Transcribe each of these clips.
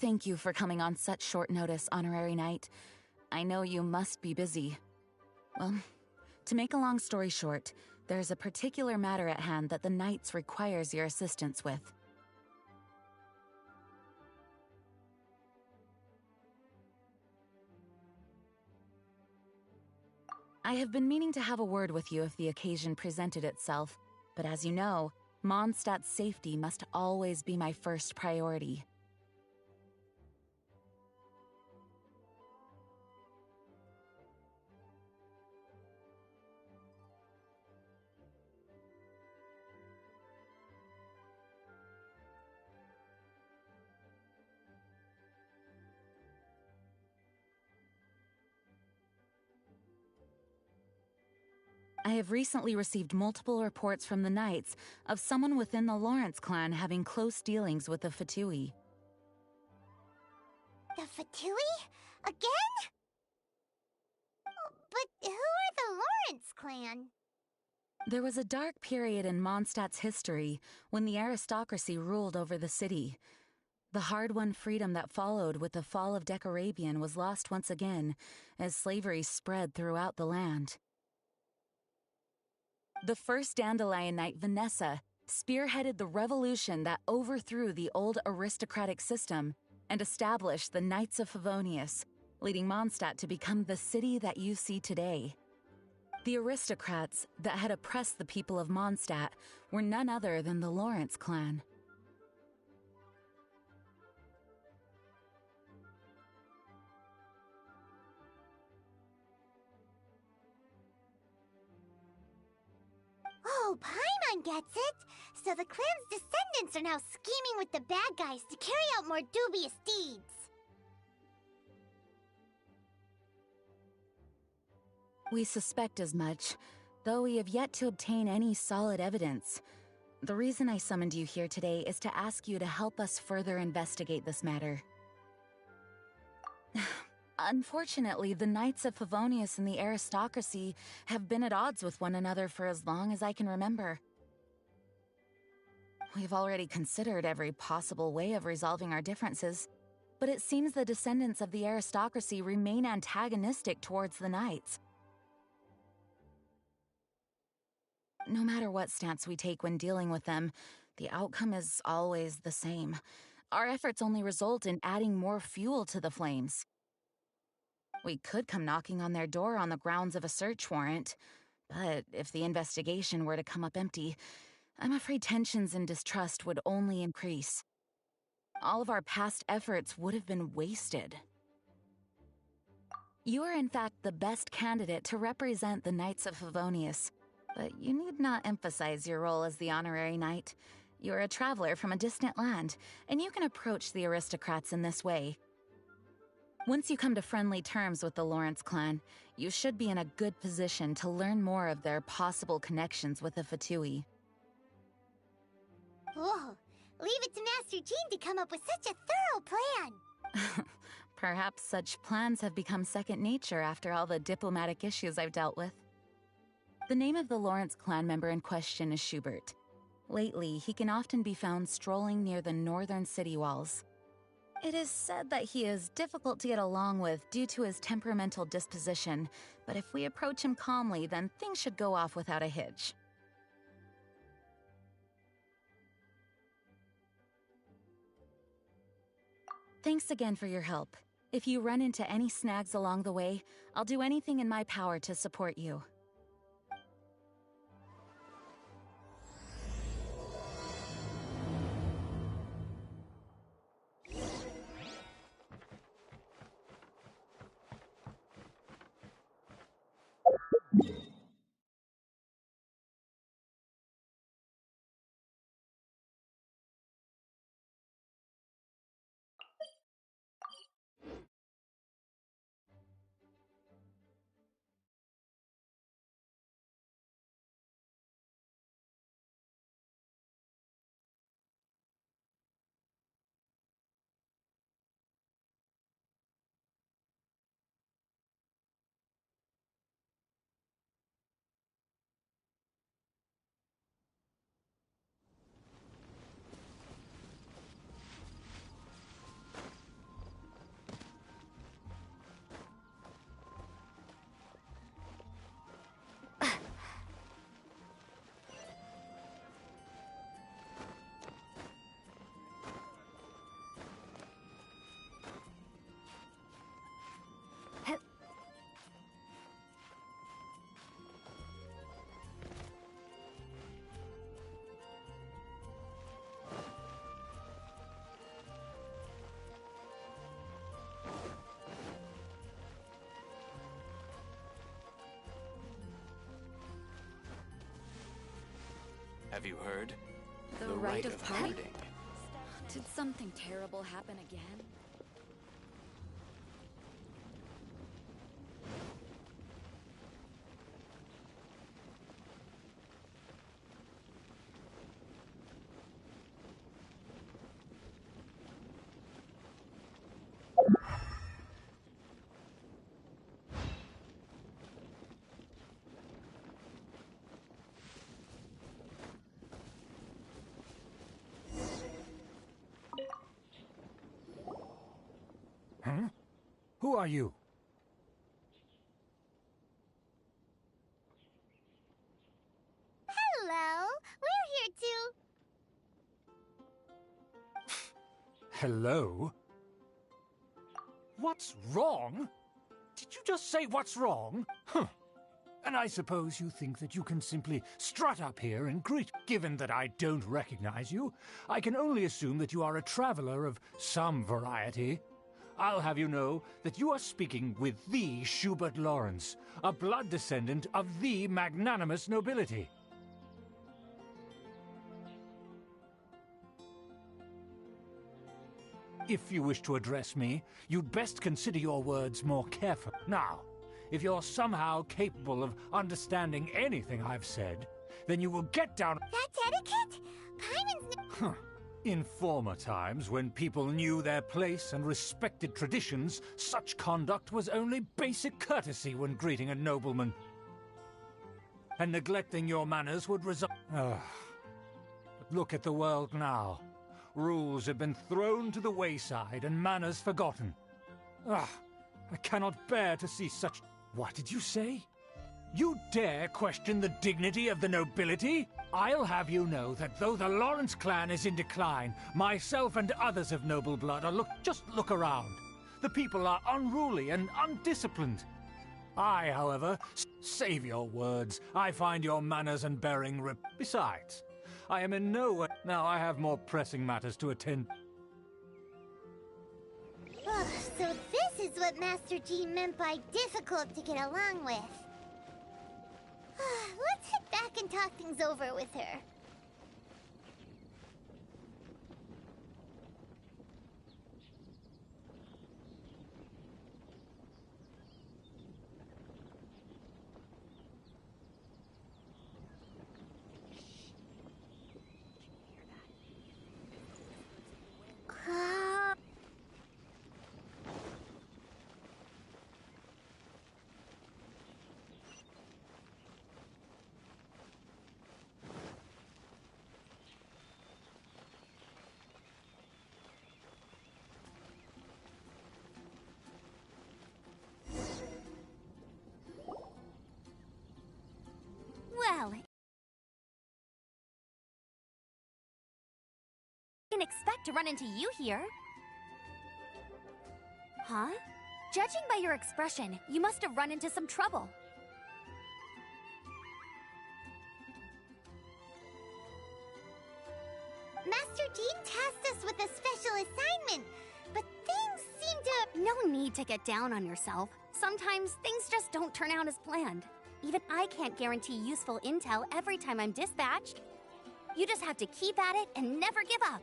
thank you for coming on such short notice, Honorary Knight. I know you must be busy. Well, to make a long story short, there's a particular matter at hand that the Knights requires your assistance with. I have been meaning to have a word with you if the occasion presented itself, but as you know, Mondstadt's safety must always be my first priority. I have recently received multiple reports from the Knights of someone within the Lawrence clan having close dealings with the Fatui. The Fatui? Again? But who are the Lawrence clan? There was a dark period in Mondstadt's history when the aristocracy ruled over the city. The hard-won freedom that followed with the fall of Decorabian was lost once again as slavery spread throughout the land. The first Dandelion Knight, Vanessa, spearheaded the revolution that overthrew the old aristocratic system and established the Knights of Favonius, leading Mondstadt to become the city that you see today. The aristocrats that had oppressed the people of Mondstadt were none other than the Lawrence clan. Oh, Paimon gets it! So the clan's descendants are now scheming with the bad guys to carry out more dubious deeds. We suspect as much, though we have yet to obtain any solid evidence. The reason I summoned you here today is to ask you to help us further investigate this matter. Unfortunately, the Knights of Favonius and the aristocracy have been at odds with one another for as long as I can remember. We've already considered every possible way of resolving our differences, but it seems the descendants of the aristocracy remain antagonistic towards the Knights. No matter what stance we take when dealing with them, the outcome is always the same. Our efforts only result in adding more fuel to the flames. We could come knocking on their door on the grounds of a search warrant, but if the investigation were to come up empty, I'm afraid tensions and distrust would only increase. All of our past efforts would have been wasted. You are in fact the best candidate to represent the Knights of Favonius, but you need not emphasize your role as the honorary knight. You're a traveler from a distant land, and you can approach the aristocrats in this way. Once you come to friendly terms with the Lawrence clan, you should be in a good position to learn more of their possible connections with the Fatui. Whoa, leave it to Master Jean to come up with such a thorough plan! Perhaps such plans have become second nature after all the diplomatic issues I've dealt with. The name of the Lawrence clan member in question is Schubert. Lately, he can often be found strolling near the northern city walls. It is said that he is difficult to get along with due to his temperamental disposition, but if we approach him calmly, then things should go off without a hitch. Thanks again for your help. If you run into any snags along the way, I'll do anything in my power to support you. Have you heard? The rite of parting? Did something terrible happen again? Huh? Who are you? Hello, we're here to... Hello? What's wrong? Did you just say what's wrong? Huh. And I suppose you think that you can simply strut up here and greet. Given that I don't recognize you, I can only assume that you are a traveler of some variety. I'll have you know that you are speaking with the Schubert Lawrence, a blood descendant of the magnanimous nobility. If you wish to address me, you'd best consider your words more carefully. Now, if you're somehow capable of understanding anything I've said, then you will get down... That's etiquette? Paimon's... Huh. In former times, when people knew their place and respected traditions, such conduct was only basic courtesy when greeting a nobleman. And neglecting your manners would result... But look at the world now. Rules have been thrown to the wayside and manners forgotten. I cannot bear to see such... What did you say? You dare question the dignity of the nobility? I'll have you know that though the Lawrence clan is in decline, myself and others of noble blood are just look around. The people are unruly and undisciplined. I, however, save your words. I find your manners and bearing Besides, I am in no way... Now I have more pressing matters to attend. So this is what Master G meant by difficult to get along with. Let's head back and talk things over with her. Well, I didn't expect to run into you here. Huh? Judging by your expression, you must have run into some trouble. Master Jean tasked us with a special assignment, but things seem to... No need to get down on yourself. Sometimes things just don't turn out as planned. Even I can't guarantee useful intel every time I'm dispatched. You just have to keep at it and never give up.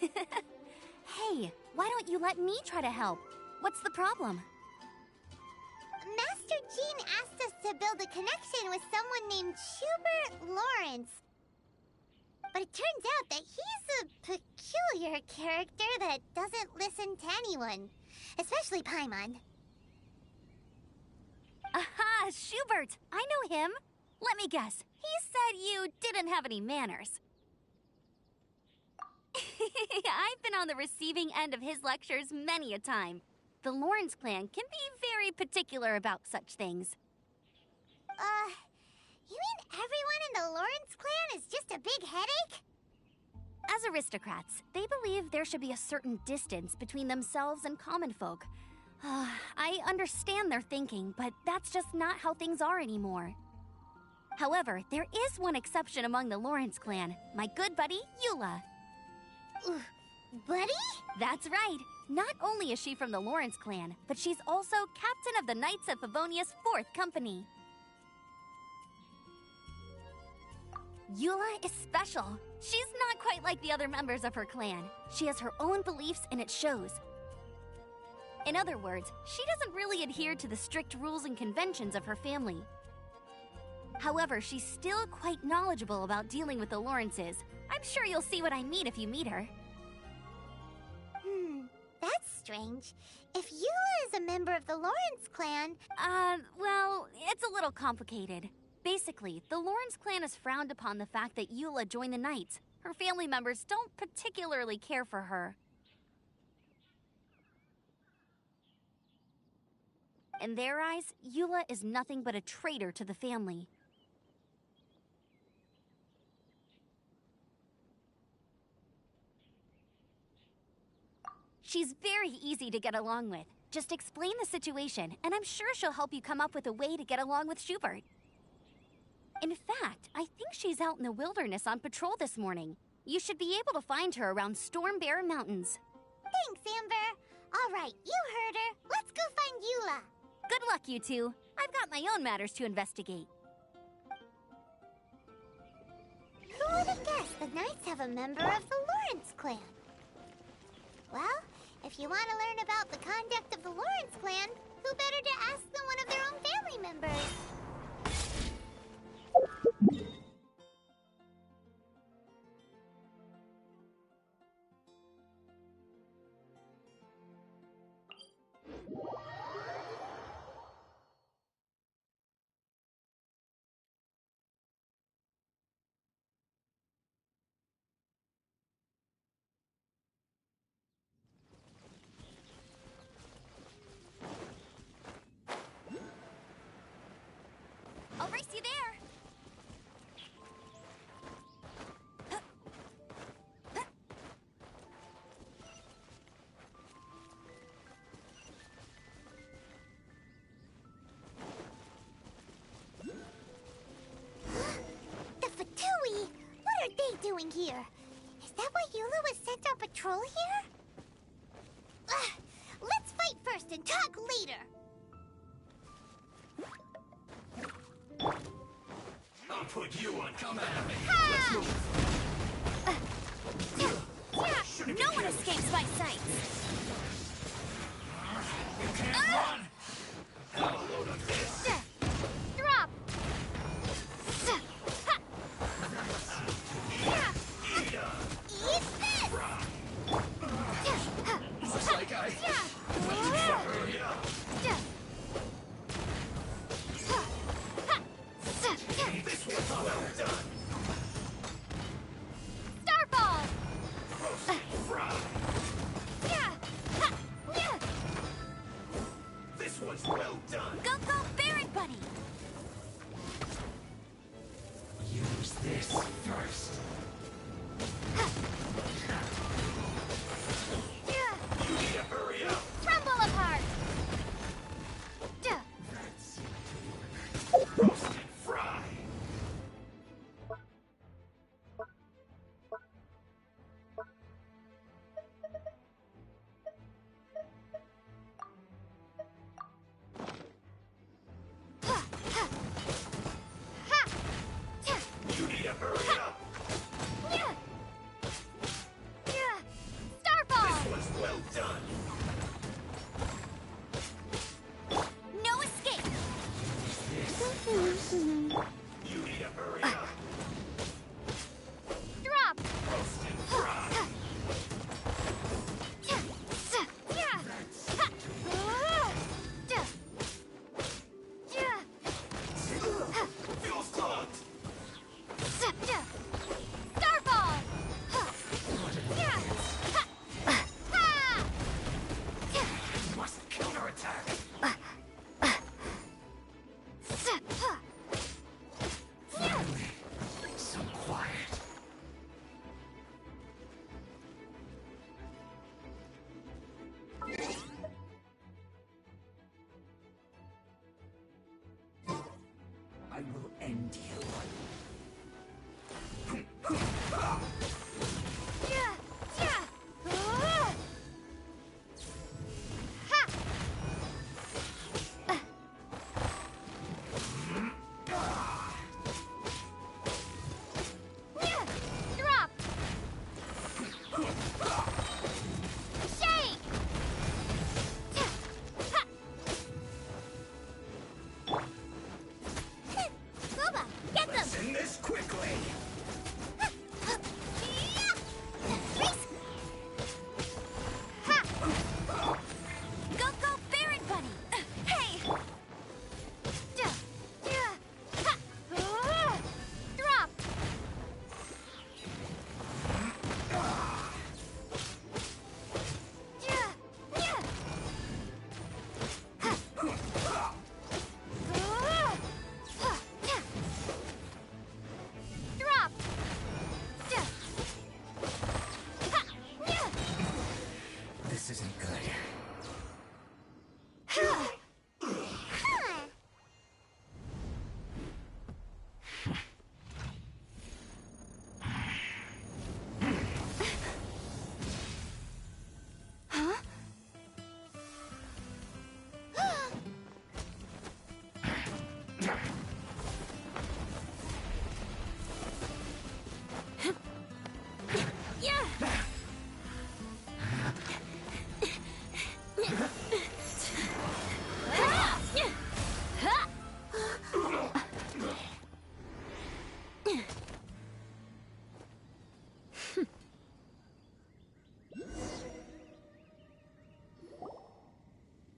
Hey, why don't you let me try to help? What's the problem? Master Jean asked us to build a connection with someone named Schubert Lawrence. But it turns out that he's a peculiar character that doesn't listen to anyone, especially Paimon. Aha, Schubert! I know him. Let me guess. He said you didn't have any manners. I've been on the receiving end of his lectures many a time. The Lawrence clan can be very particular about such things. You mean everyone in the Lawrence clan is just a big headache? As aristocrats, they believe there should be a certain distance between themselves and common folk. I understand their thinking, but that's just not how things are anymore. However, there is one exception among the Lawrence clan, my good buddy, Eula. Buddy? That's right. Not only is she from the Lawrence clan, but she's also captain of the Knights of Favonia's 4th Company. Eula is special. She's not quite like the other members of her clan. She has her own beliefs and it shows. In other words, she doesn't really adhere to the strict rules and conventions of her family. However, she's still quite knowledgeable about dealing with the Lawrences. I'm sure you'll see what I mean if you meet her. That's strange. If Eula is a member of the Lawrence clan... Well, it's a little complicated. Basically, the Lawrence clan has frowned upon the fact that Eula joined the Knights. Her family members don't particularly care for her. In their eyes, Eula is nothing but a traitor to the family. She's very easy to get along with. Just explain the situation, and I'm sure she'll help you come up with a way to get along with Schubert. In fact, I think she's out in the wilderness on patrol this morning. You should be able to find her around Storm Bear Mountains. Thanks, Amber. All right, you heard her. Let's go find Eula. Good luck, you two. I've got my own matters to investigate. Who would have guessed the Knights have a member of the Lawrence clan? Well, if you want to learn about the conduct of the Lawrence clan, who better to ask than one of their own family members? I'll race you there. The Fatui! What are they doing here? Is that why Eula was sent on patrol here? Let's fight first and talk later! I'll put you on command. Ha! Let's move. No one escapes my sight. You can't run. Have a load of this. Drop. Eat up. Eat this! Looks like I hurry up. This was well done.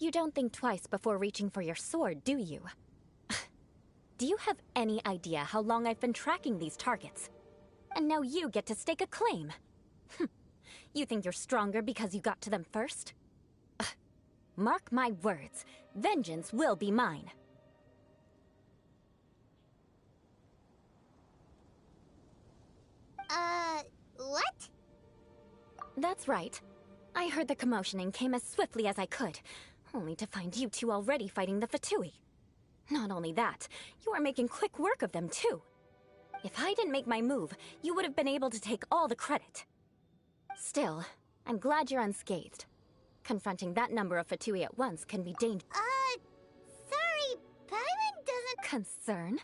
You don't think twice before reaching for your sword, do you? Do you have any idea how long I've been tracking these targets? And now you get to stake a claim. You think you're stronger because you got to them first? Mark my words, vengeance will be mine. What? That's right. I heard the commotion and came as swiftly as I could, only to find you two already fighting the Fatui. Not only that, you are making quick work of them too. If I didn't make my move, you would have been able to take all the credit. Still, I'm glad you're unscathed. Confronting that number of Fatui at once can be dangerous. Sorry, Paimon doesn't... Concern?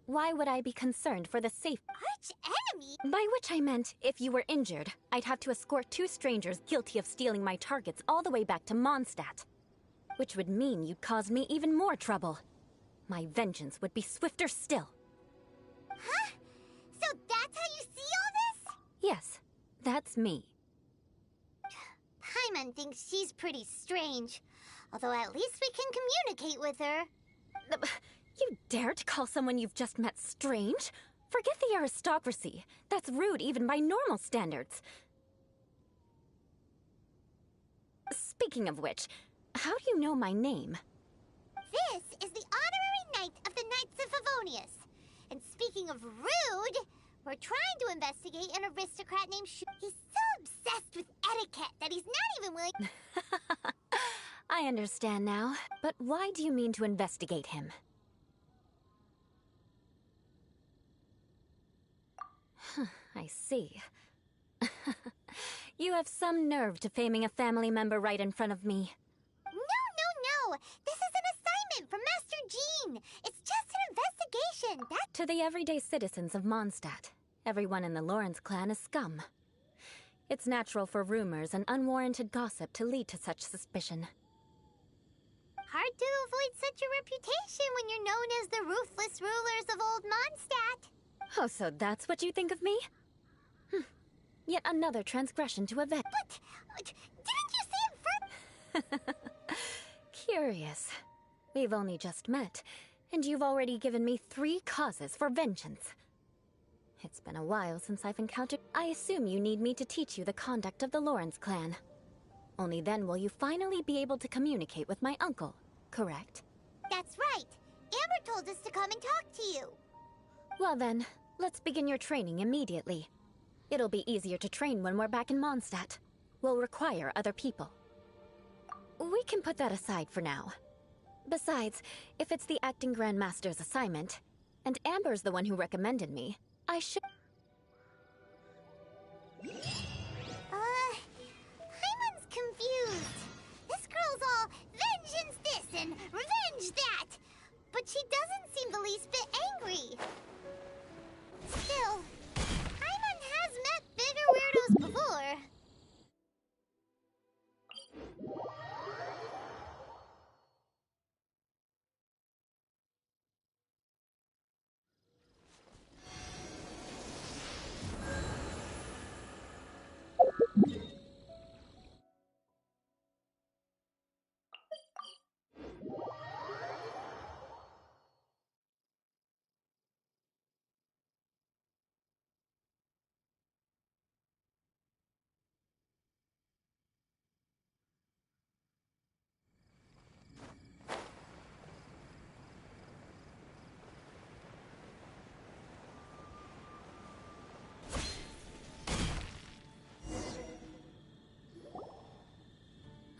Why would I be concerned for the safe... Arch enemy? By which I meant, if you were injured, I'd have to escort two strangers guilty of stealing my targets all the way back to Mondstadt. Which would mean you'd cause me even more trouble. My vengeance would be swifter still. Huh? So that's how you see all this? Yes, that's me. Paimon thinks she's pretty strange. Although at least we can communicate with her. You dare to call someone you've just met strange? Forget the aristocracy. That's rude even by normal standards. Speaking of which, how do you know my name? This is the honorary knight of the Knights of Favonius. And speaking of rude, we're trying to investigate an aristocrat named He's so obsessed with etiquette that he's not even willing... I understand now, but why do you mean to investigate him? I see. You have some nerve to faming a family member right in front of me. No. This is an assignment from Master Jean. It's just an investigation. To the everyday citizens of Mondstadt, everyone in the Lawrence clan is scum. It's natural for rumors and unwarranted gossip to lead to such suspicion. Hard to avoid such a reputation when you're known as the ruthless rulers of old Mondstadt. Oh, so that's what you think of me? Yet another transgression to a vet. But, didn't you see him first? Curious. We've only just met, and you've already given me 3 causes for vengeance. It's been a while since I've encountered... I assume you need me to teach you the conduct of the Lawrence clan. Only then will you finally be able to communicate with my uncle, correct? That's right. Amber told us to come and talk to you. Well then, let's begin your training immediately. It'll be easier to train when we're back in Mondstadt. We'll require other people. We can put that aside for now. Besides, if it's the acting Grandmaster's assignment, and Amber's the one who recommended me, I should... Paimon's confused. This girl's all vengeance this and revenge that. But she doesn't seem the least bit angry. Still, Paimon has met bigger weirdos before.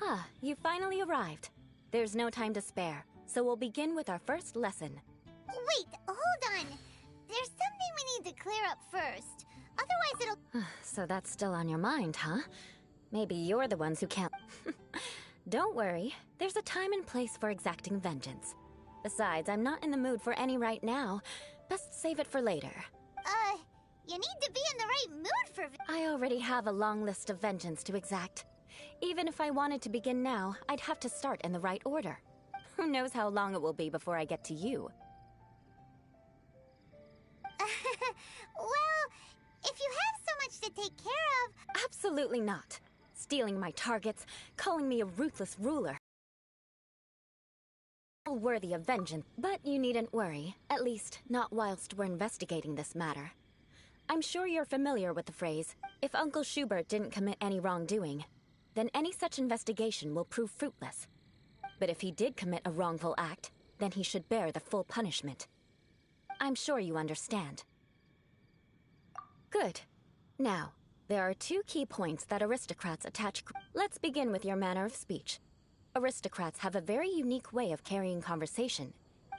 Ah, you finally arrived. There's no time to spare, so we'll begin with our first lesson. Wait, hold on. There's something we need to clear up first. Otherwise it'll... So that's still on your mind, huh? Maybe you're the ones who can't... Don't worry, there's a time and place for exacting vengeance. Besides, I'm not in the mood for any right now. Best save it for later. You need to be in the right mood for... I already have a long list of vengeance to exact. Even if I wanted to begin now, I'd have to start in the right order. Who knows how long it will be before I get to you? Well, if you have so much to take care of... Absolutely not. Stealing my targets, calling me a ruthless ruler. Worthy of vengeance, but you needn't worry, at least not whilst we're investigating this matter. I'm sure you're familiar with the phrase, if Uncle Schubert didn't commit any wrongdoing, then any such investigation will prove fruitless. But if he did commit a wrongful act, then he should bear the full punishment. I'm sure you understand. Good. Now, there are two key points that aristocrats attach. Let's begin with your manner of speech. Aristocrats have a very unique way of carrying conversation.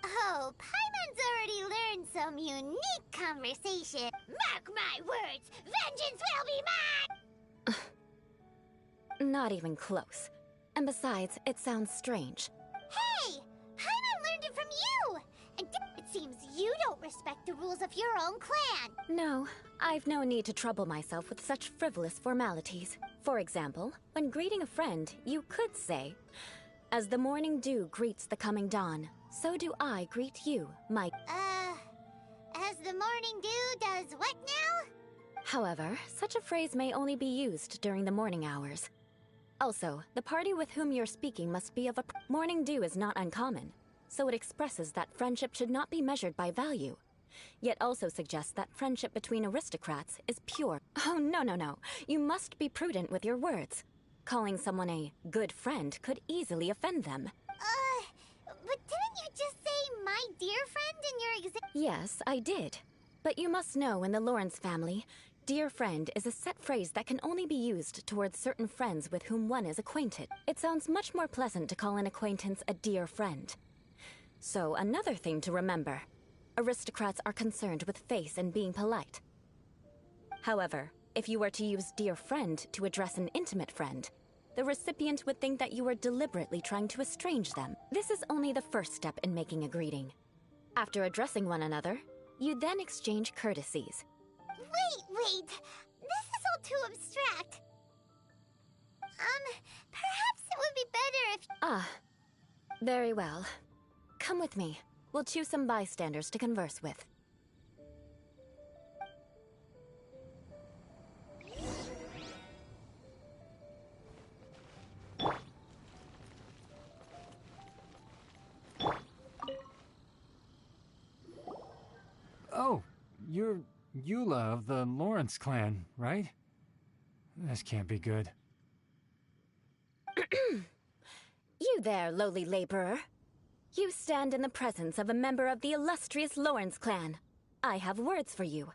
Oh, Paimon's already learned some unique conversation. Mark my words, vengeance will be mine! Not even close. And besides, it sounds strange. Hey! Paimon learned it from you! And it seems you don't respect the rules of your own clan. No, I've no need to trouble myself with such frivolous formalities. For example, when greeting a friend, you could say, "As the morning dew greets the coming dawn, so do I greet you, my..." As the morning dew does what now? However, such a phrase may only be used during the morning hours. Also, the party with whom you're speaking must be of a... Morning dew is not uncommon, so it expresses that friendship should not be measured by value, yet also suggests that friendship between aristocrats is pure. Oh, no. You must be prudent with your words. Calling someone a good friend could easily offend them. But didn't you just say my dear friend in your Yes, I did. But you must know in the Lawrence family, dear friend is a set phrase that can only be used towards certain friends with whom one is acquainted. It sounds much more pleasant to call an acquaintance a dear friend. So, another thing to remember. Aristocrats are concerned with face and being polite. However, if you were to use dear friend to address an intimate friend, the recipient would think that you were deliberately trying to estrange them. This is only the first step in making a greeting. After addressing one another, you then exchange courtesies. Wait! This is all too abstract. Perhaps it would be better if... Ah, very well. Come with me. We'll choose some bystanders to converse with. Oh, you're Eula of the Lawrence clan, right? This can't be good. You there, lowly laborer. You stand in the presence of a member of the illustrious Lawrence clan. I have words for you.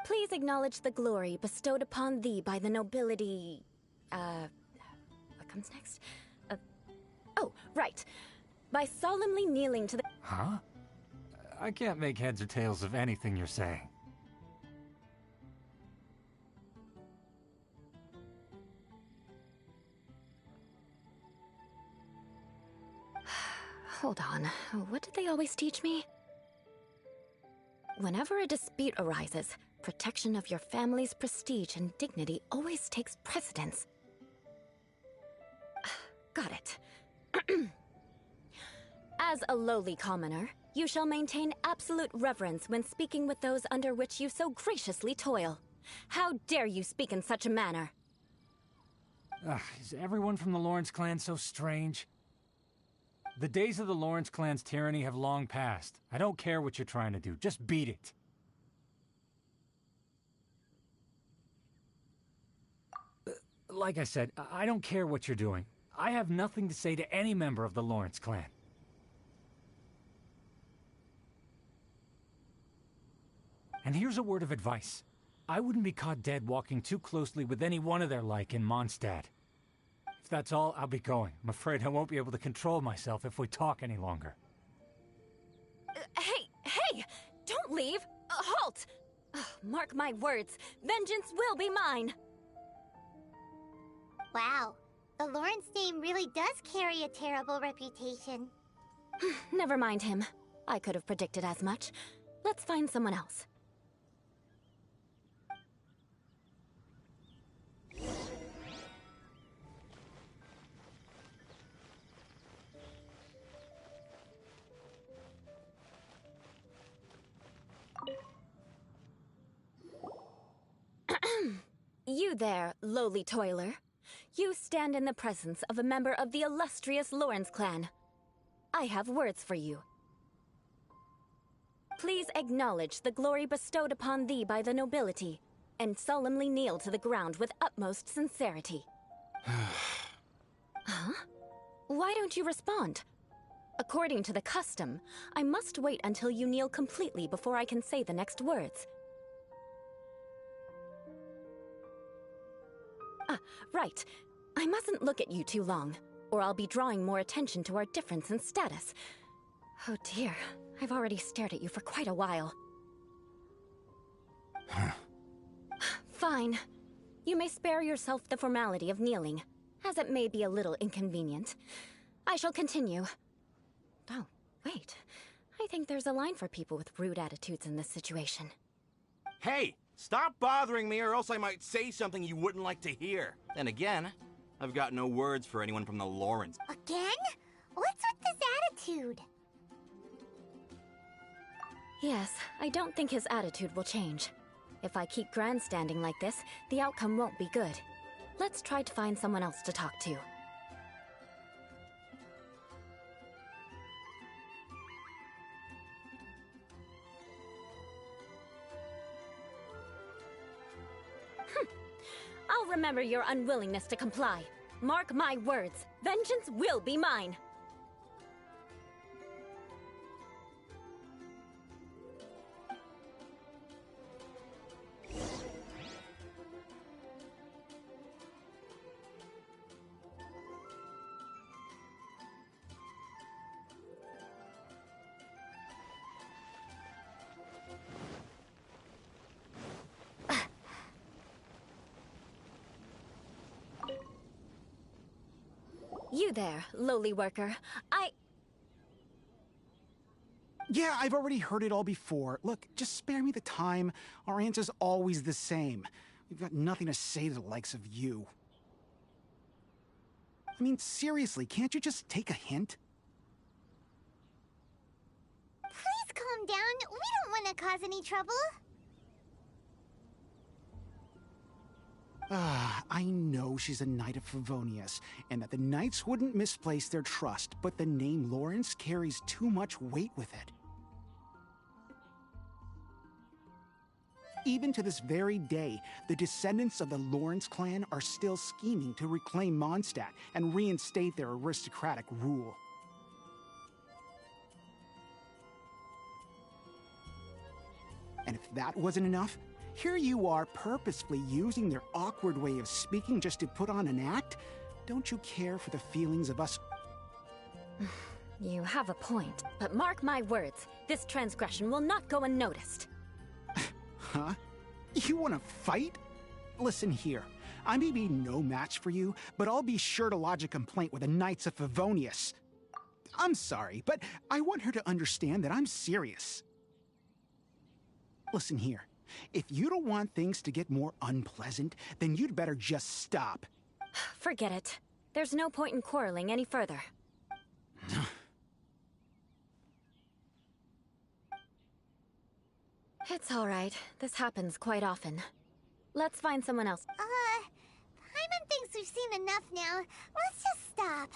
Please acknowledge the glory bestowed upon thee by the nobility... what comes next? Oh, right. By solemnly kneeling to the... Huh? I can't make heads or tails of anything you're saying. Hold on. What did they always teach me? Whenever a dispute arises, protection of your family's prestige and dignity always takes precedence. Got it. As a lowly commoner, you shall maintain absolute reverence when speaking with those under which you so graciously toil. How dare you speak in such a manner? Is everyone from the Lawrence clan so strange? The days of the Lawrence clan's tyranny have long passed. I don't care what you're trying to do. Just beat it. Like I said, I don't care what you're doing. I have nothing to say to any member of the Lawrence clan. And here's a word of advice. I wouldn't be caught dead walking too closely with any one of their like in Mondstadt. If that's all, I'll be going. I'm afraid I won't be able to control myself if we talk any longer. Hey! Don't leave! Halt! Mark my words, vengeance will be mine! Wow, the Lawrence name really does carry a terrible reputation. Never mind him. I could have predicted as much. Let's find someone else. You there, lowly toiler. You stand in the presence of a member of the illustrious Lawrence clan. I have words for you. Please acknowledge the glory bestowed upon thee by the nobility, and solemnly kneel to the ground with utmost sincerity. Huh? Why don't you respond? According to the custom, I must wait until you kneel completely before I can say the next words. Right. I mustn't look at you too long, or I'll be drawing more attention to our difference in status. Oh dear, I've already stared at you for quite a while. Fine. You may spare yourself the formality of kneeling, as it may be a little inconvenient. I shall continue. Oh, wait. I think there's a line for people with rude attitudes in this situation. Hey! Stop bothering me, or else I might say something you wouldn't like to hear. And again, I've got no words for anyone from the Lawrence. Again? What's with this attitude? Yes, I don't think his attitude will change. If I keep grandstanding like this, the outcome won't be good. Let's try to find someone else to talk to. I'll remember your unwillingness to comply. Mark my words, vengeance will be mine. You there, lowly worker. Yeah, I've already heard it all before. Look, just spare me the time. Our answer's always the same. We've got nothing to say to the likes of you. I mean, seriously, can't you just take a hint? Please calm down. We don't want to cause any trouble. I know she's a Knight of Favonius, and that the Knights wouldn't misplace their trust, but the name Lawrence carries too much weight with it. Even to this very day, the descendants of the Lawrence clan are still scheming to reclaim Mondstadt and reinstate their aristocratic rule. And if that wasn't enough, here you are purposefully using their awkward way of speaking just to put on an act? Don't you care for the feelings of us? You have a point, but mark my words, this transgression will not go unnoticed. Huh? You want to fight? Listen here, I may be no match for you, but I'll be sure to lodge a complaint with the Knights of Favonius. I'm sorry, but I want her to understand that I'm serious. Listen here. If you don't want things to get more unpleasant, then you'd better just stop. Forget it. There's no point in quarreling any further. It's alright. This happens quite often. Let's find someone else. Paimon thinks we've seen enough now. Let's just stop.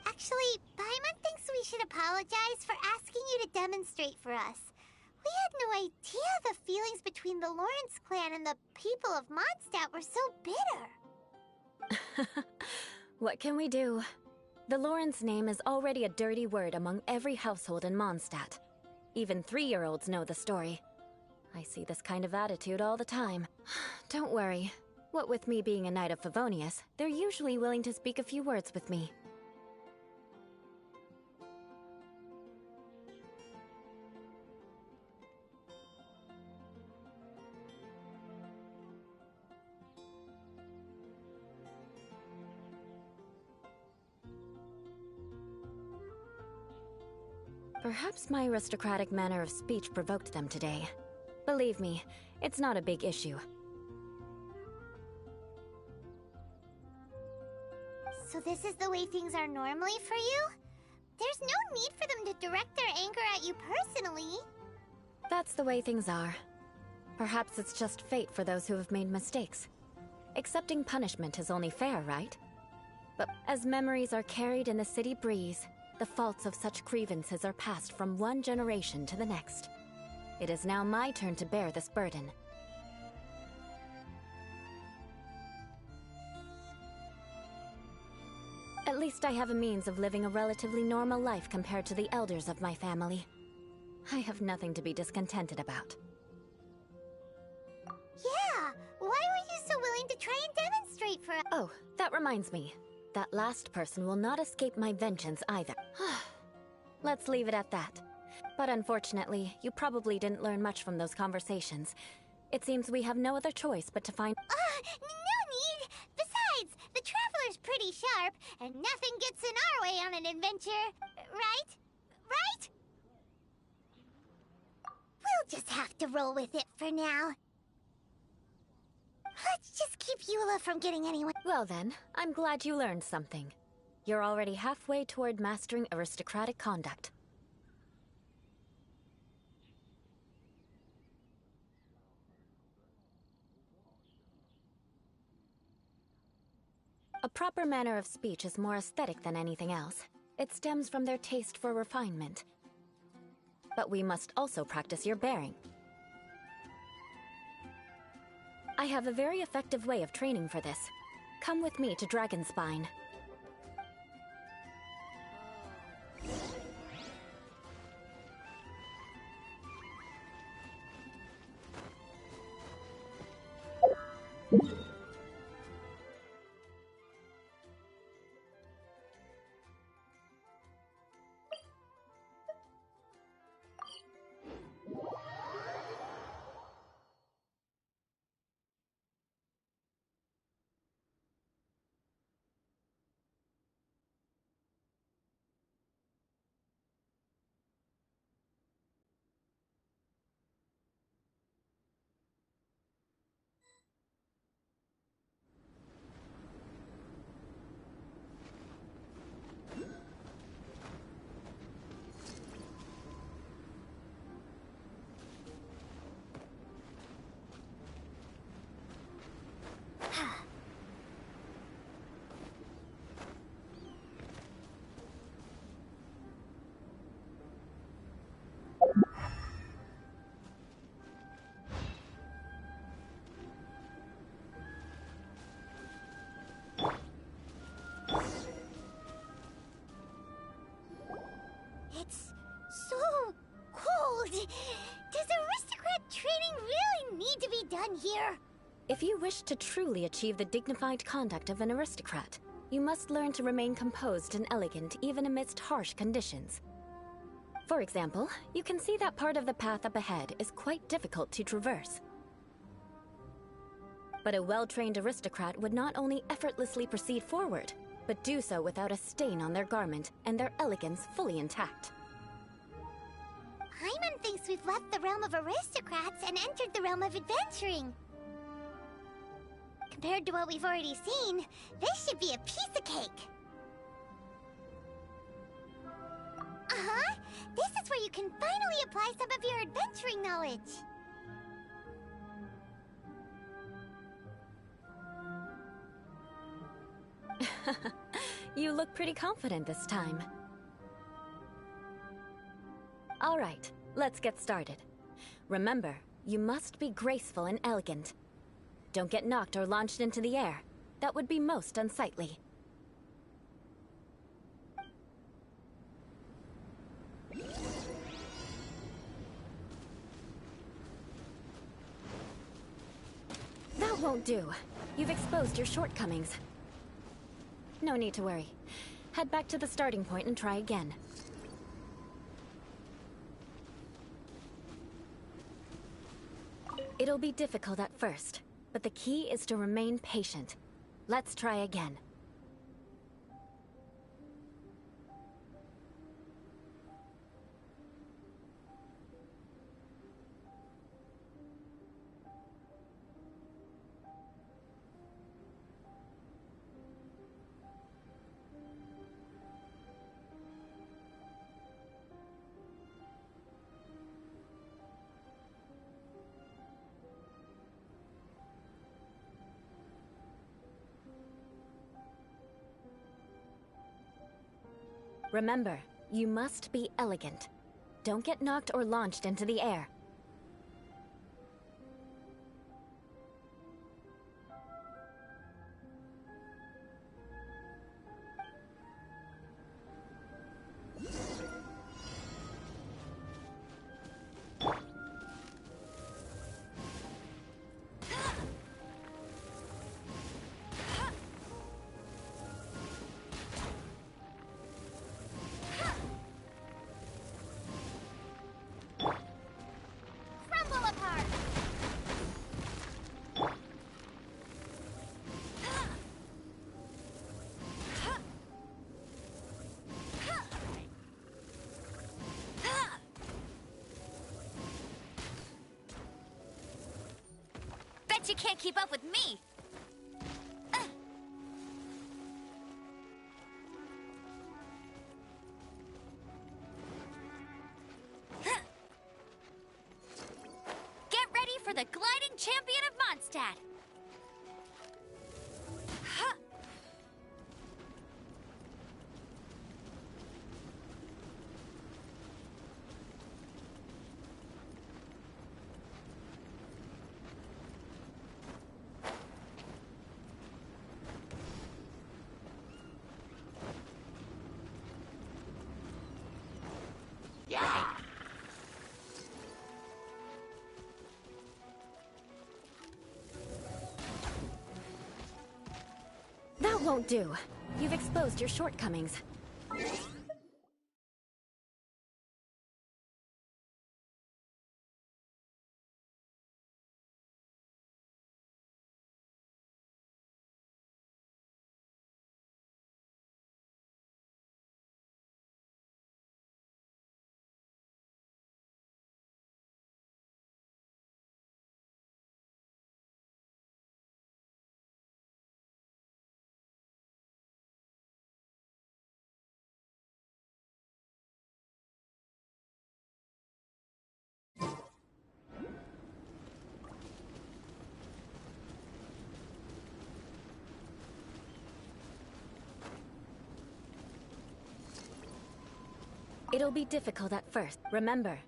Actually, Paimon thinks we should apologize for asking you to demonstrate for us. We had no idea the feelings between the Lawrence clan and the people of Mondstadt were so bitter. What can we do? The Lawrence name is already a dirty word among every household in Mondstadt. Even 3-year-olds know the story. I see this kind of attitude all the time. Don't worry. What with me being a Knight of Favonius, they're usually willing to speak a few words with me. Perhaps my aristocratic manner of speech provoked them today. Believe me, it's not a big issue. So this is the way things are normally for you? There's no need for them to direct their anger at you personally. That's the way things are. Perhaps it's just fate for those who have made mistakes. Accepting punishment is only fair, right? But as memories are carried in the city breeze, the faults of such grievances are passed from one generation to the next. It is now my turn to bear this burden. At least I have a means of living a relatively normal life compared to the elders of my family. I have nothing to be discontented about. Yeah, why were you so willing to try and demonstrate for us? Oh, that reminds me. That last person will not escape my vengeance either. Let's leave it at that. But unfortunately, you probably didn't learn much from those conversations. It seems we have no other choice but to find— no need! Besides, the Traveler's pretty sharp, and nothing gets in our way on an adventure. Right? Right? We'll just have to roll with it for now. Let's just keep Eula from getting anyone— Well then, I'm glad you learned something. You're already halfway toward mastering aristocratic conduct. A proper manner of speech is more aesthetic than anything else. It stems from their taste for refinement. But we must also practice your bearing. I have a very effective way of training for this. Come with me to Dragonspine. It's so cold. Does aristocrat training really need to be done here? If you wish to truly achieve the dignified conduct of an aristocrat, you must learn to remain composed and elegant even amidst harsh conditions. For example, you can see that part of the path up ahead is quite difficult to traverse. But a well-trained aristocrat would not only effortlessly proceed forward, but do so without a stain on their garment and their elegance fully intact. Paimon thinks we've left the realm of aristocrats and entered the realm of adventuring. Compared to what we've already seen, this should be a piece of cake. Uh-huh. This is where you can finally apply some of your adventuring knowledge. You look pretty confident this time. All right, let's get started. Remember, you must be graceful and elegant. Don't get knocked or launched into the air. That would be most unsightly. That won't do. You've exposed your shortcomings. No need to worry. Head back to the starting point and try again. It'll be difficult at first, but the key is to remain patient. Let's try again. Remember, you must be elegant. Don't get knocked or launched into the air. You can't keep up with me! Get ready for the gliding champion of Mondstadt! That won't do. You've exposed your shortcomings. It'll be difficult at first. Remember,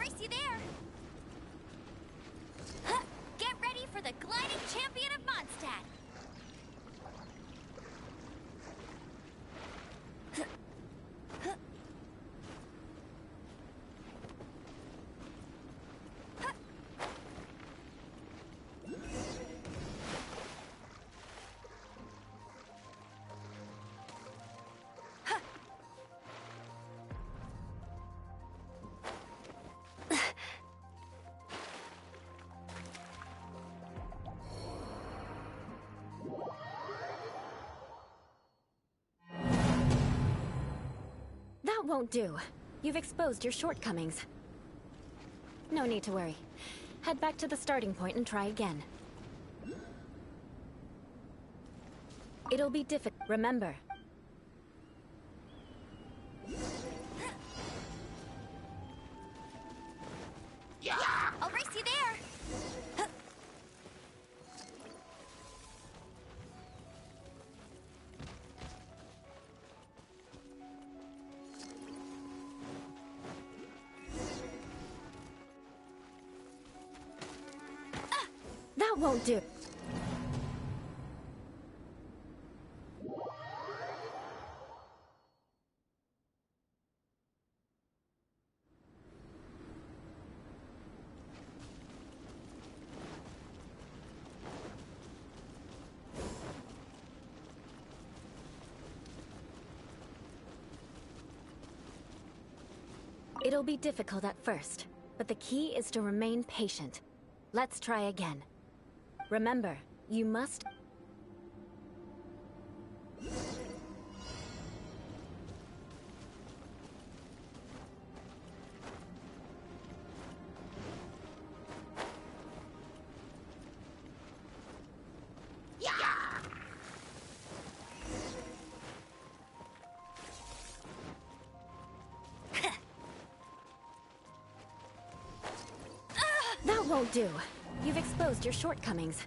race you there! Huh. Get ready for the gliding champion of Mondstadt! That won't do. You've exposed your shortcomings. No need to worry. Head back to the starting point and try again. It'll be difficult. Remember. I'll race you there! That won't do. It'll be difficult at first, but the key is to remain patient. Let's try again. Remember, you must... That won't do. You've exposed your shortcomings.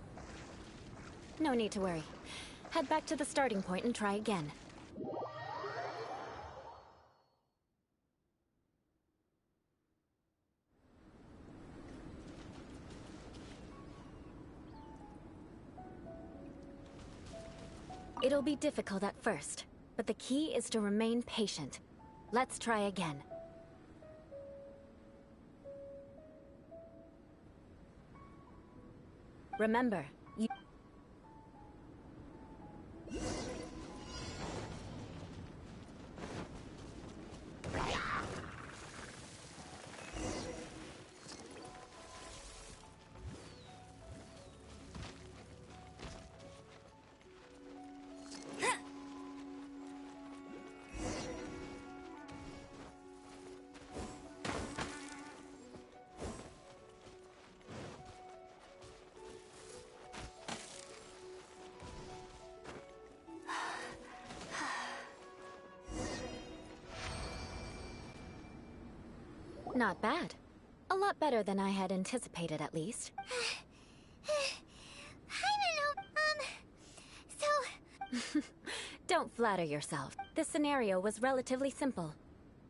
No need to worry. Head back to the starting point and try again. It'll be difficult at first, but the key is to remain patient. Let's try again. Remember, you... Not bad. A lot better than I had anticipated, at least. I don't know, so... Don't flatter yourself. This scenario was relatively simple.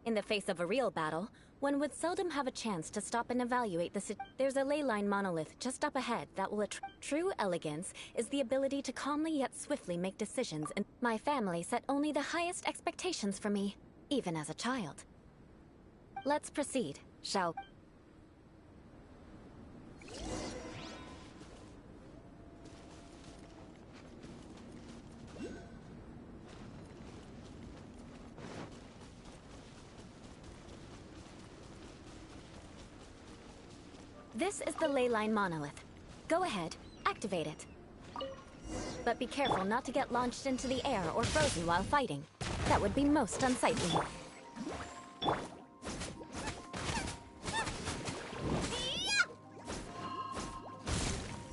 In the face of a real battle, one would seldom have a chance to stop and evaluate the There's a ley line monolith just up ahead that will True elegance is the ability to calmly yet swiftly make decisions, and my family set only the highest expectations for me, even as a child. Let's proceed, shall... This is the ley line monolith. Go ahead, activate it. But be careful not to get launched into the air or frozen while fighting. That would be most unsightly.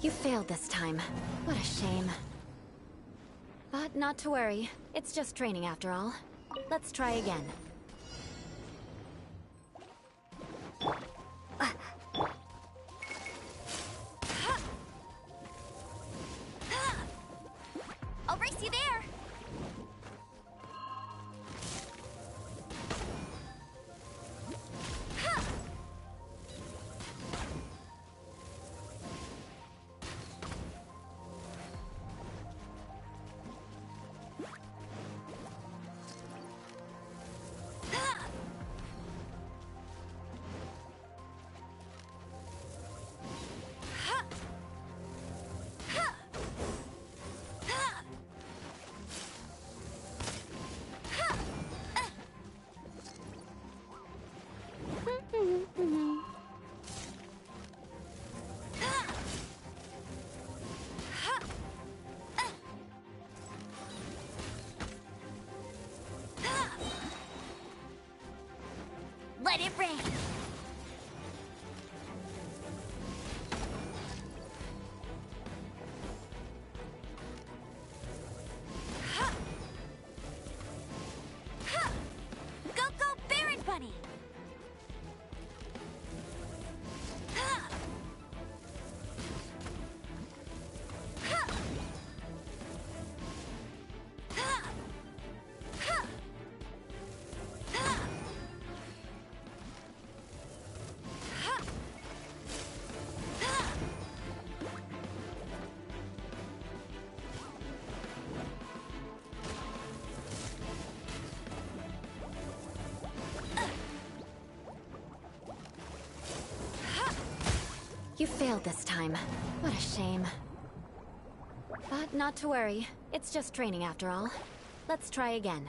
You failed this time. What a shame. But not to worry. It's just training after all. Let's try again. I'll race you there! You failed this time. What a shame. But not to worry. It's just training after all. Let's try again.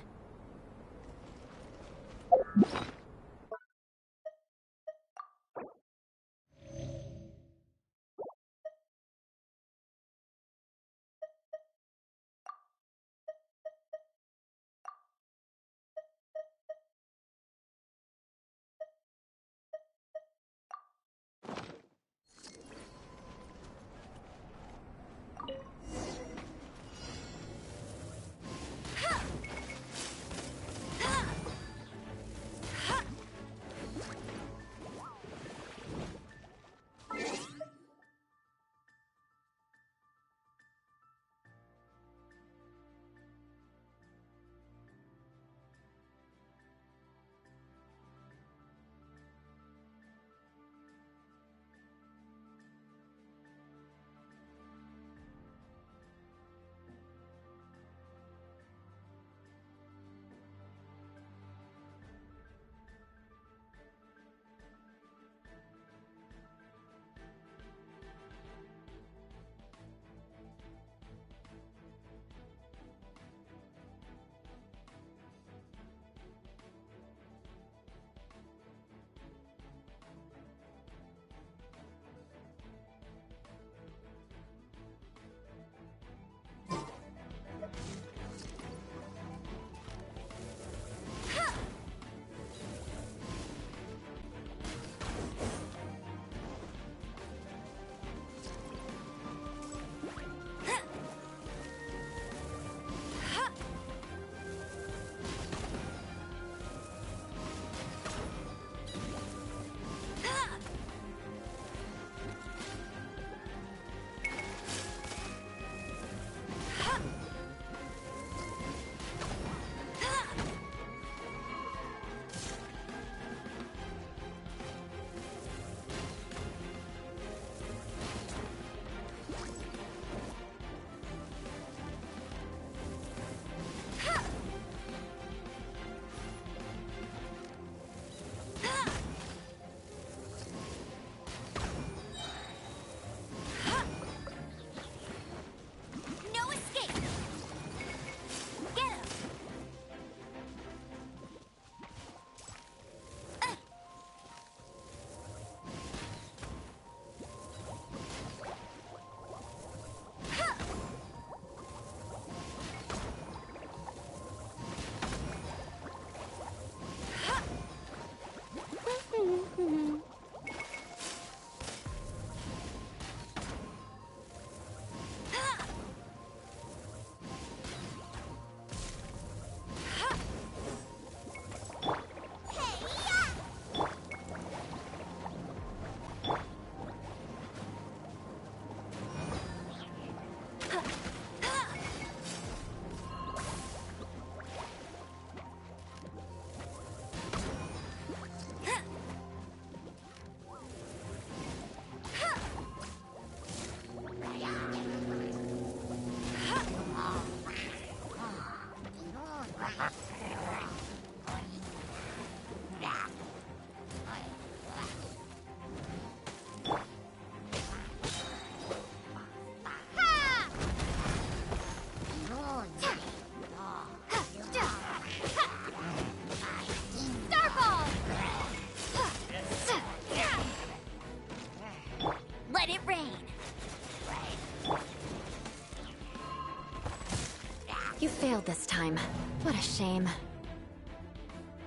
You failed this time. What a shame.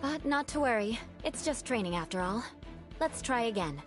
But not to worry. It's just training after all. Let's try again.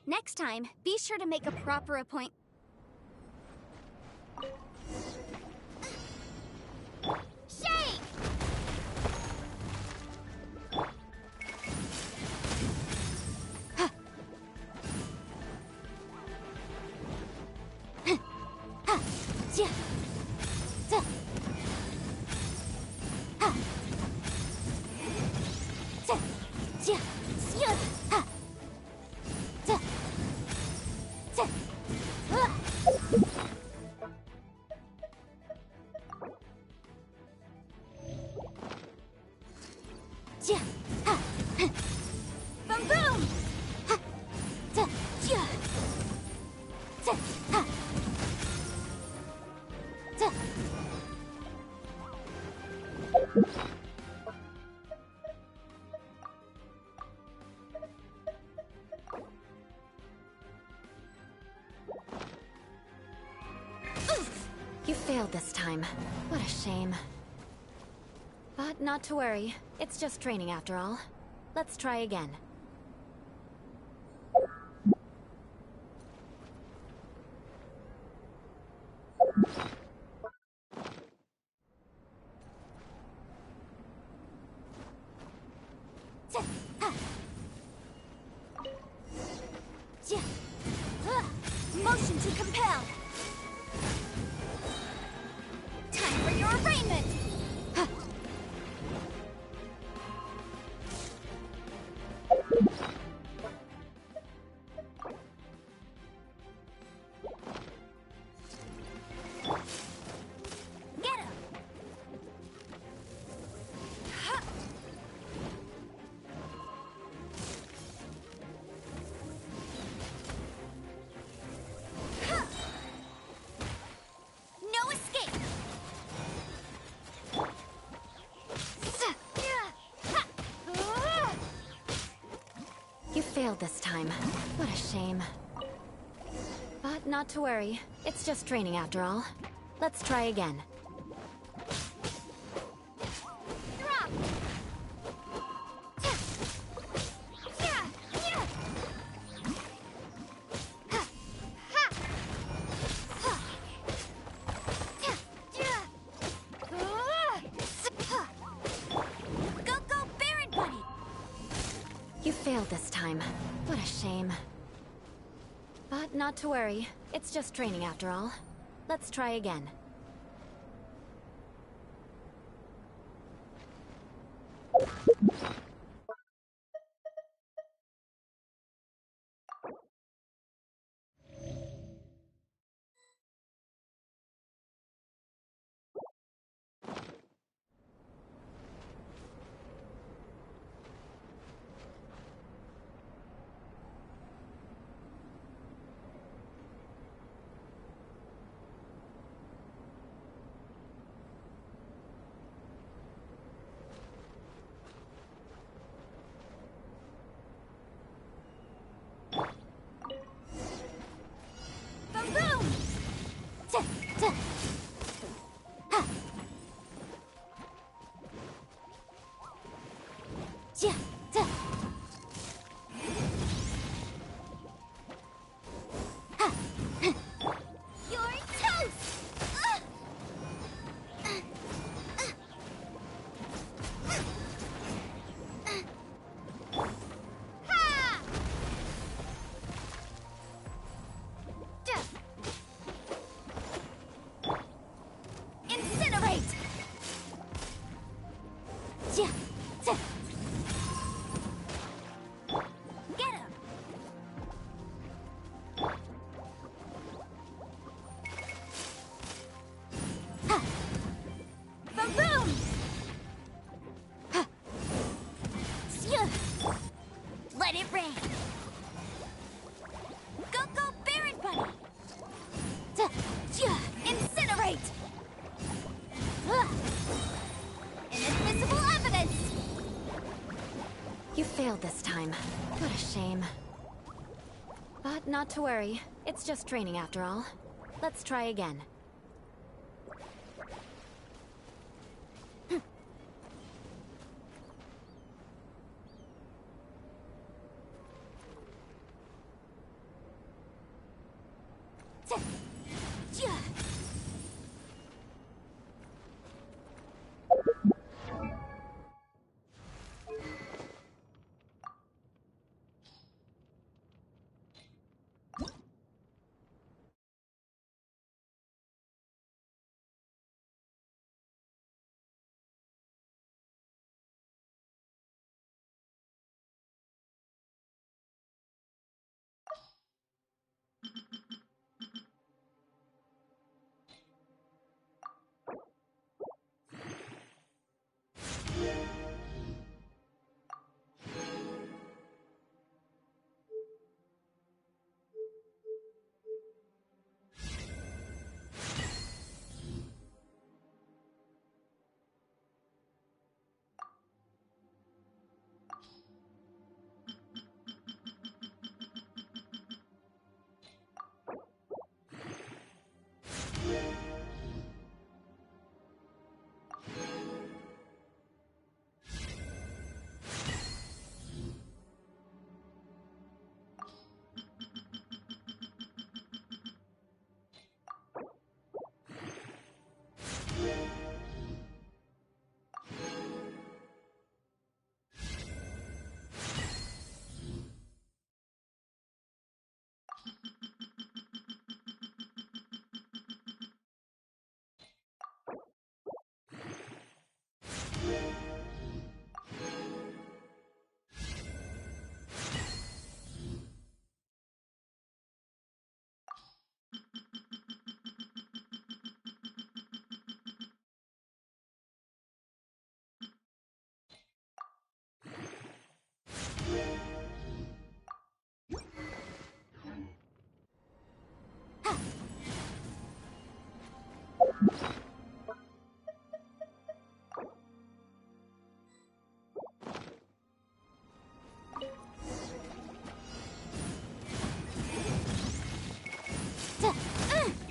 Next time, be sure to make a proper appointment. Shake! Boom boom! You failed this time. What a shame. But not to worry. It's just training after all. Let's try again. Motion to compel. Time for your arraignment. Get him. No escape! You failed this time. What a shame. But not to worry. It's just training after all. Let's try again. Drop! Go, go, Baron Bunny! You failed this time. What a shame. But not to worry. It's just training after all. Let's try again. Boom, boom! You're toast! Ha! Incinerate! Get him! Boom, boom! Let it rain! Go, go, Baron Bunny! Incinerate! Inadmissible evidence! You failed this time. What a shame. But not to worry. It's just training after all. Let's try again.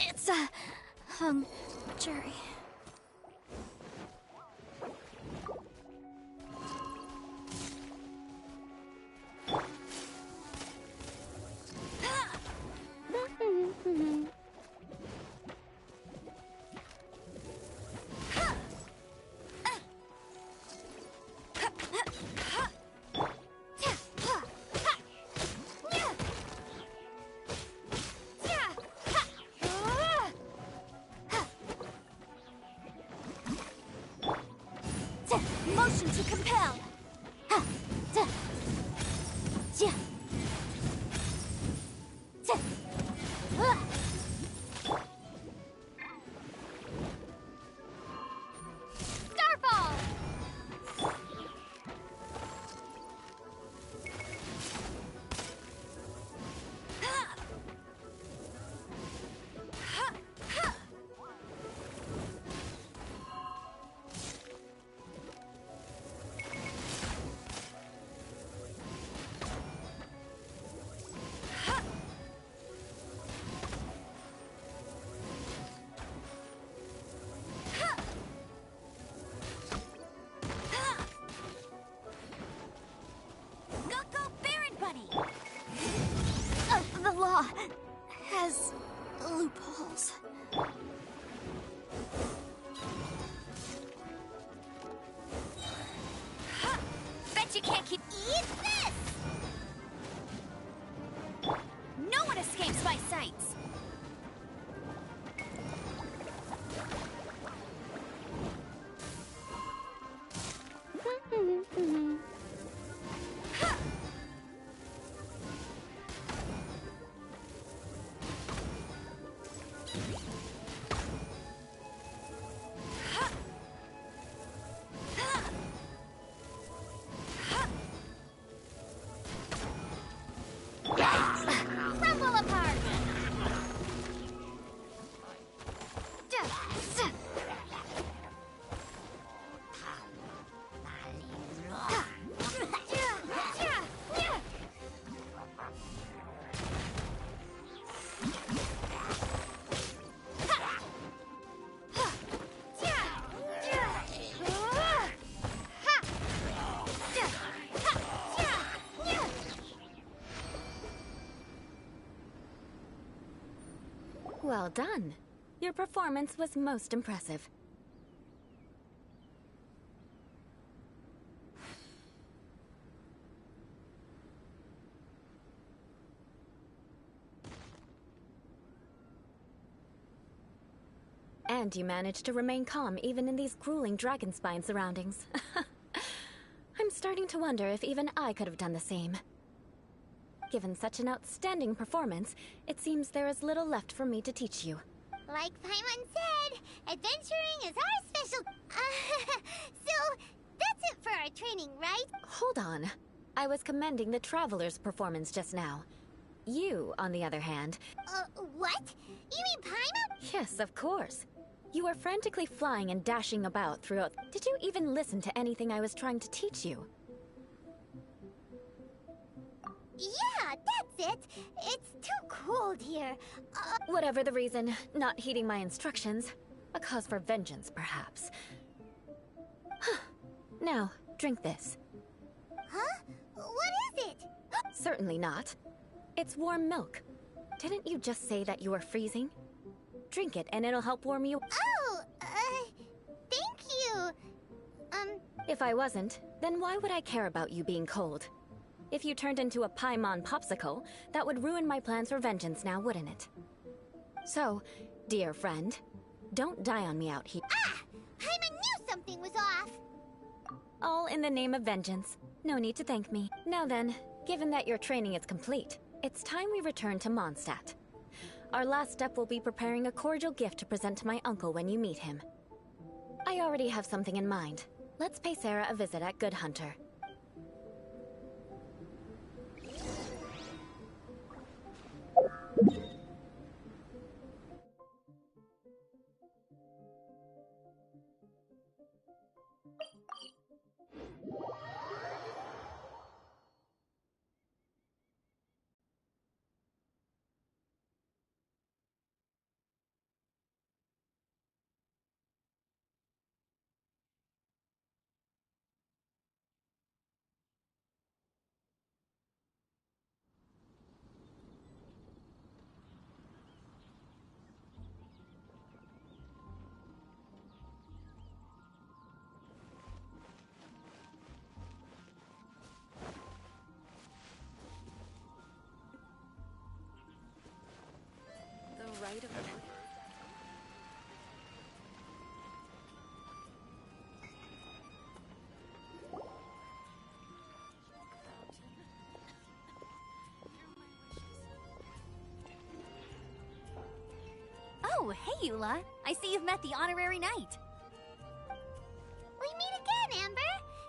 It's jury. Motion to compel. Starfall. The law has loopholes. Bet you can't keep eat this! No one escapes my sights! Rumble apart! Well done. Your performance was most impressive. And you managed to remain calm even in these grueling dragon spine surroundings. I'm starting to wonder if even I could have done the same. Given such an outstanding performance, it seems there is little left for me to teach you. Like Paimon said, adventuring is our special... so, that's it for our training, right? Hold on. I was commending the Traveler's performance just now. You, on the other hand... What? You mean Paimon? Yes, of course. You were frantically flying and dashing about throughout... Did you even listen to anything I was trying to teach you? Yeah, that's it. It's too cold here. Whatever the reason, not heeding my instructions. A cause for vengeance, perhaps. Now, drink this. Huh? What is it? Certainly not. It's warm milk. Didn't you just say that you were freezing? Drink it and it'll help warm you. Oh, thank you. If I wasn't, then why would I care about you being cold? If you turned into a Paimon popsicle, that would ruin my plans for vengeance now, wouldn't it? So, dear friend, don't die on me out here. Ah! Paimon knew something was off. All in the name of vengeance. No need to thank me. Now then, given that your training is complete, it's time we return to Mondstadt. Our last step will be preparing a cordial gift to present to my uncle when you meet him. I already have something in mind. Let's pay Sarah a visit at Good Hunter. Right of Oh, hey, Eula. I see you've met the honorary knight. We meet again, Amber.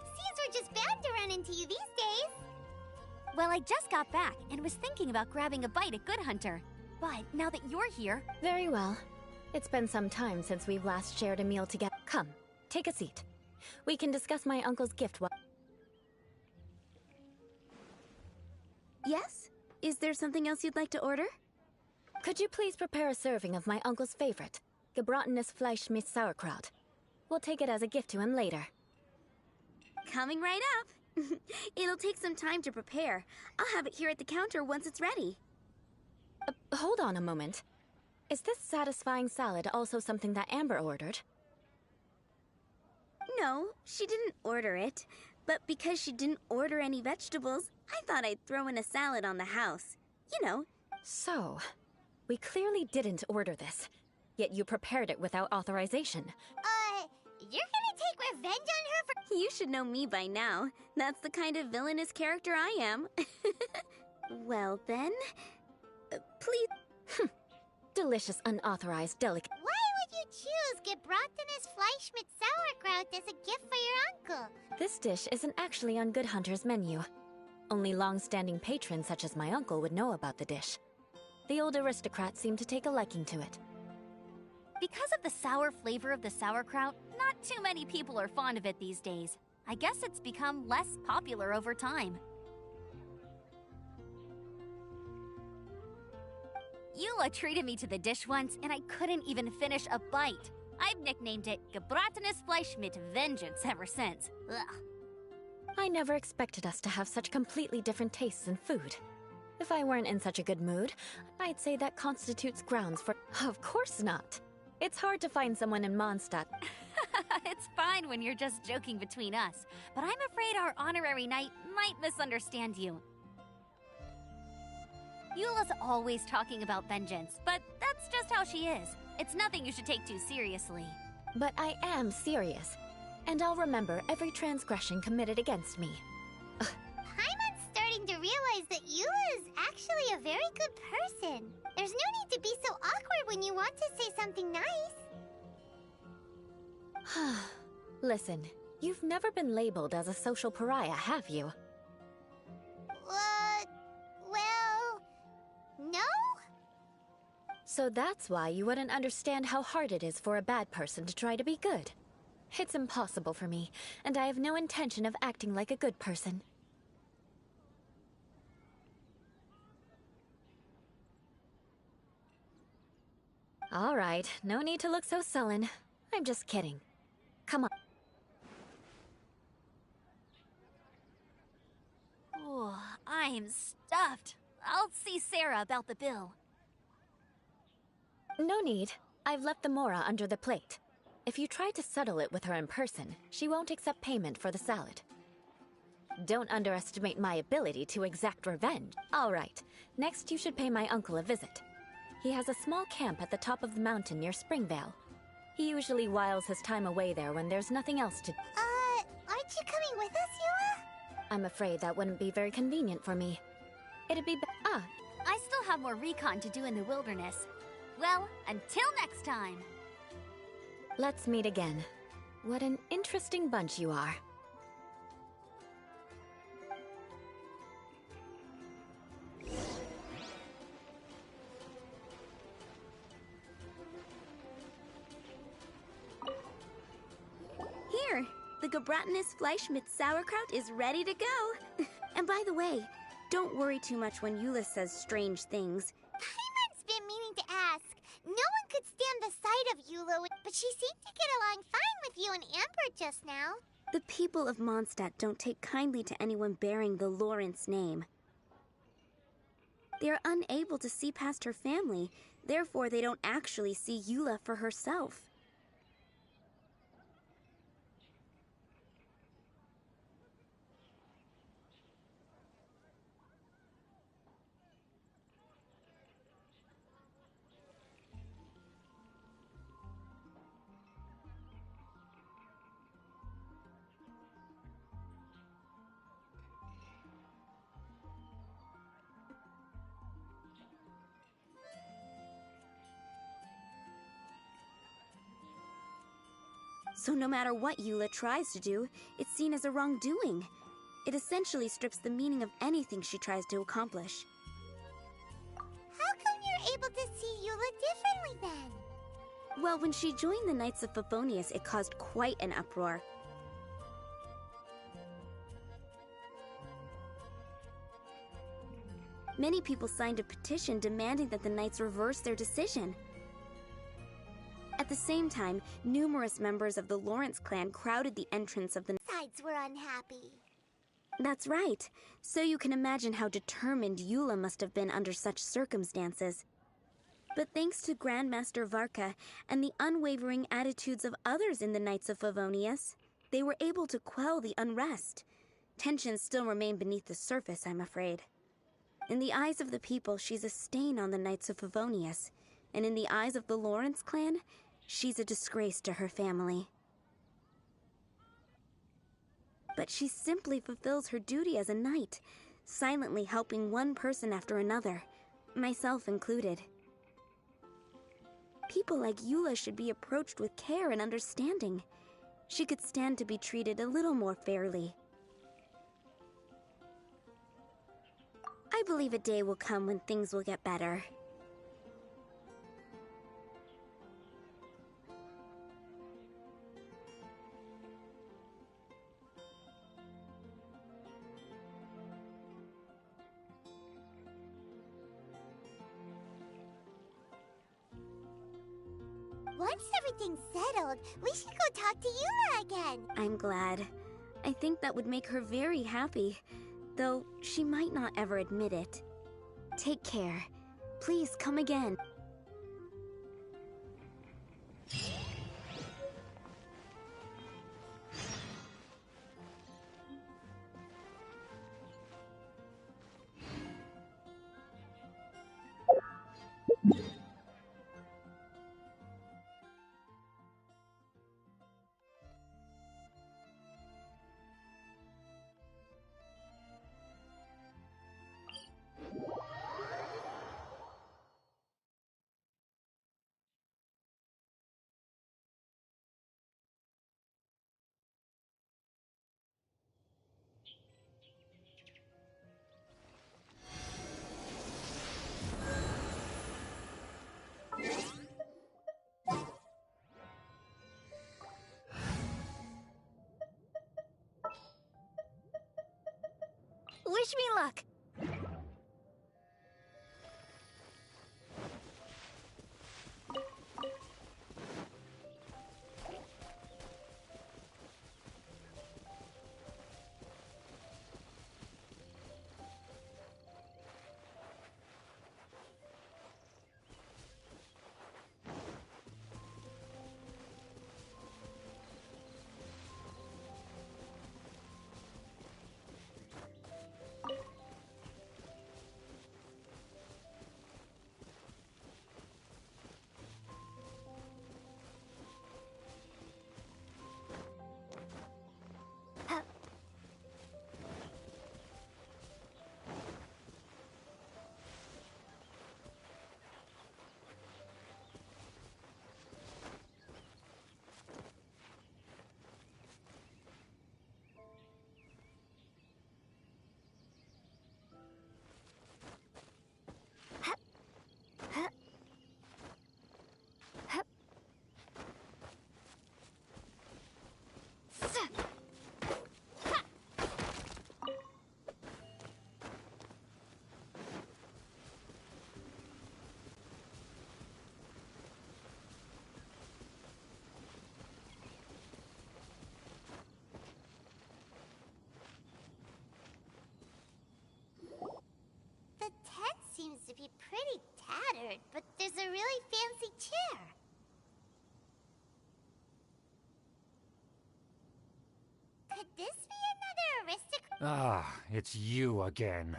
Seems we're just bound to run into you these days. Well, I just got back and was thinking about grabbing a bite at Good Hunter. But now that you're here... Very well. It's been some time since we've last shared a meal together. Come, take a seat. We can discuss my uncle's gift while... Yes? Is there something else you'd like to order? Could you please prepare a serving of my uncle's favorite, gebratenes Fleisch mit Sauerkraut? We'll take it as a gift to him later. Coming right up. It'll take some time to prepare. I'll have it here at the counter once it's ready. Hold on a moment. Is this satisfying salad also something that Amber ordered? No, she didn't order it. But because she didn't order any vegetables, I thought I'd throw in a salad on the house. You know. So, we clearly didn't order this. Yet you prepared it without authorization. You're gonna take revenge on her for... You should know me by now. That's the kind of villainous character I am. Well then... please... Delicious unauthorized delicacy. Why would you choose gebratenes Fleisch mit Sauerkraut as a gift for your uncle? This dish isn't actually on Good Hunter's menu. Only long-standing patrons such as my uncle would know about the dish. The old aristocrats seem to take a liking to it. Because of the sour flavor of the sauerkraut, not too many people are fond of it these days. I guess it's become less popular over time. Eula treated me to the dish once, and I couldn't even finish a bite. I've nicknamed it gebratenes Fleisch mit Vengeance ever since. Ugh. I never expected us to have such completely different tastes in food. If I weren't in such a good mood, I'd say that constitutes grounds for... Of course not. It's hard to find someone in Mondstadt. It's fine when you're just joking between us, but I'm afraid our honorary knight might misunderstand you. Eula's always talking about vengeance, but that's just how she is. It's nothing you should take too seriously. But I am serious, and I'll remember every transgression committed against me. Paimon's starting to realize that Eula is actually a very good person. There's no need to be so awkward when you want to say something nice. Listen, you've never been labeled as a social pariah, have you? Well, no? So that's why you wouldn't understand how hard it is for a bad person to try to be good. It's impossible for me, and I have no intention of acting like a good person. All right, no need to look so sullen. I'm just kidding. Come on. Oh, I'm stuffed. I'll see Sarah about the bill. No need. I've left the mora under the plate. If you try to settle it with her in person, she won't accept payment for the salad. Don't underestimate my ability to exact revenge. All right, next you should pay my uncle a visit. He has a small camp at the top of the mountain near Springvale. He usually whiles his time away there when there's nothing else to do. Aren't you coming with us, Eula? I'm afraid that wouldn't be very convenient for me. It'd be I still have more recon to do in the wilderness. Well, until next time. Let's meet again. What an interesting bunch you are. Here, the Gebratinus Fleischmitz sauerkraut is ready to go. And by the way, don't worry too much when Eula says strange things. Paimon's been meaning to ask. No one could stand the sight of Eula, but she seemed to get along fine with you and Amber just now. The people of Mondstadt don't take kindly to anyone bearing the Lawrence name. They are unable to see past her family, therefore they don't actually see Eula for herself. So no matter what Eula tries to do, it's seen as a wrongdoing. It essentially strips the meaning of anything she tries to accomplish. How come you're able to see Eula differently then? Well, when she joined the Knights of Favonius, it caused quite an uproar. Many people signed a petition demanding that the Knights reverse their decision. At the same time, numerous members of the Lawrence clan crowded the entrance of the Sides were unhappy. That's right. So you can imagine how determined Eula must have been under such circumstances. But thanks to Grandmaster Varka and the unwavering attitudes of others in the Knights of Favonius, they were able to quell the unrest. Tensions still remain beneath the surface, I'm afraid. In the eyes of the people, she's a stain on the Knights of Favonius, and in the eyes of the Lawrence clan, she's a disgrace to her family. But she simply fulfills her duty as a knight, silently helping one person after another, myself included. People like Eula should be approached with care and understanding. She could stand to be treated a little more fairly. I believe a day will come when things will get better. Once everything's settled, we should go talk to Eula again. I'm glad. I think that would make her very happy, though she might not ever admit it. Take care. Please come again. Wish me luck. The tent seems to be pretty tattered, but there's a really fancy chair. Could this be another aristocrat? Ah, it's you again.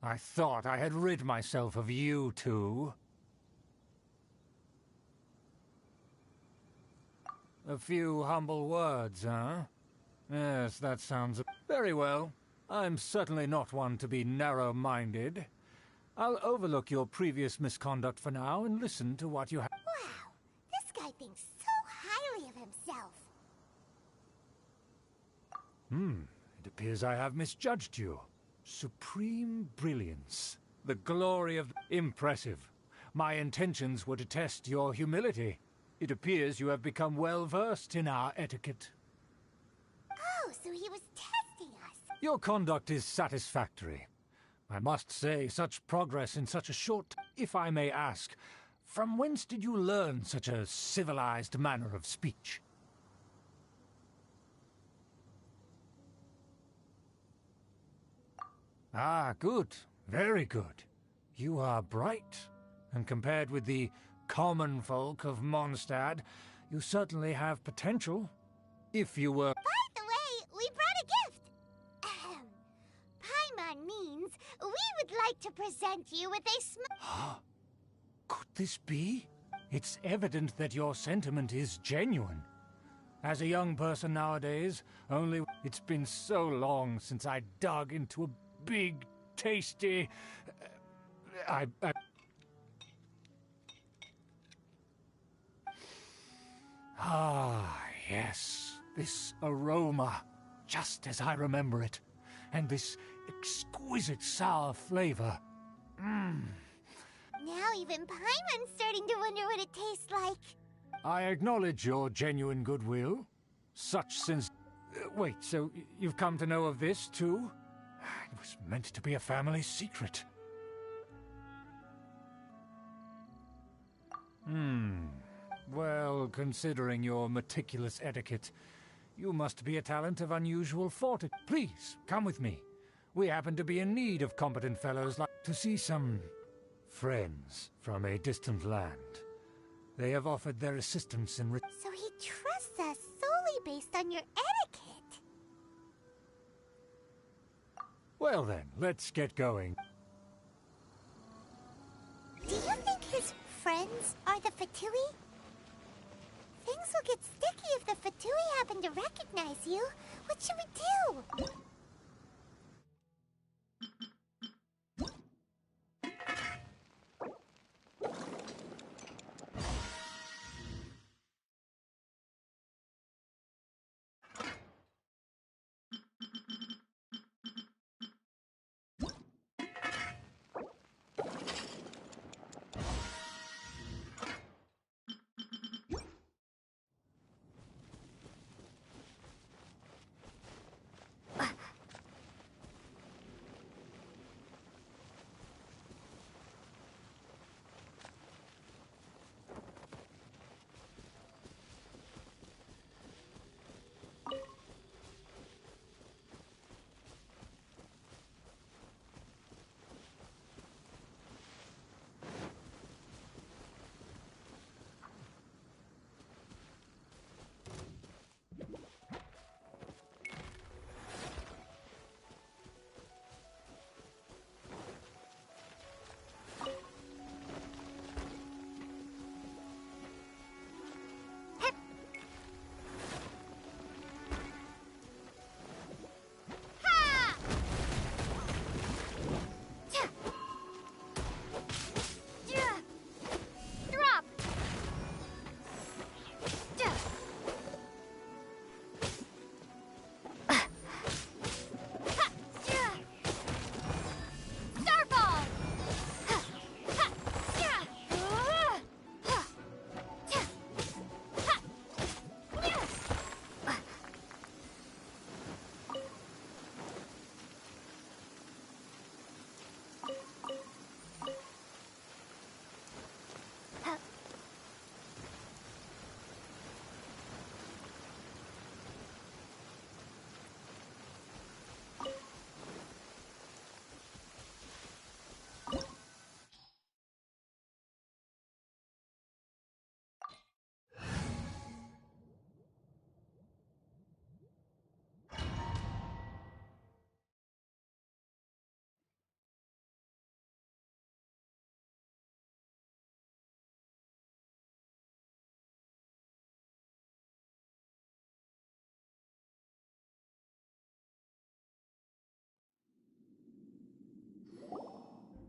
I thought I had rid myself of you two. A few humble words, huh? Yes, that sounds very well. I'm certainly not one to be narrow-minded. I'll overlook your previous misconduct for now and listen to what you have. Wow, this guy thinks so highly of himself. It appears I have misjudged you. Supreme brilliance. The glory of... Impressive. My intentions were to test your humility. It appears you have become well-versed in our etiquette. Oh, so he was testing us. Your conduct is satisfactory. I must say, such progress in such a short... If I may ask, from whence did you learn such a civilized manner of speech? Ah, good. Very good. You are bright, and compared with the common folk of Mondstadt, you certainly have potential. If you were... By the way, we brought a gift. Paimon means we would like to present you with a Could this be? It's evident that your sentiment is genuine. As a young person nowadays, only... It's been so long since I dug into a big, tasty... Ah, yes. This aroma, just as I remember it. And this exquisite sour flavor. Now even Paimon's starting to wonder what it tastes like. I acknowledge your genuine goodwill. Such since... wait, so you've come to know of this, too? It was meant to be a family secret. Well, considering your meticulous etiquette, you must be a talent of unusual fortitude. Please, come with me. We happen to be in need of competent fellows like... to see some... friends from a distant land. They have offered their assistance in... So he trusts us solely based on your etiquette. Well then, let's get going. Do you think his friends are the Fatui? Things will get sticky if the Fatui happen to recognize you. What should we do?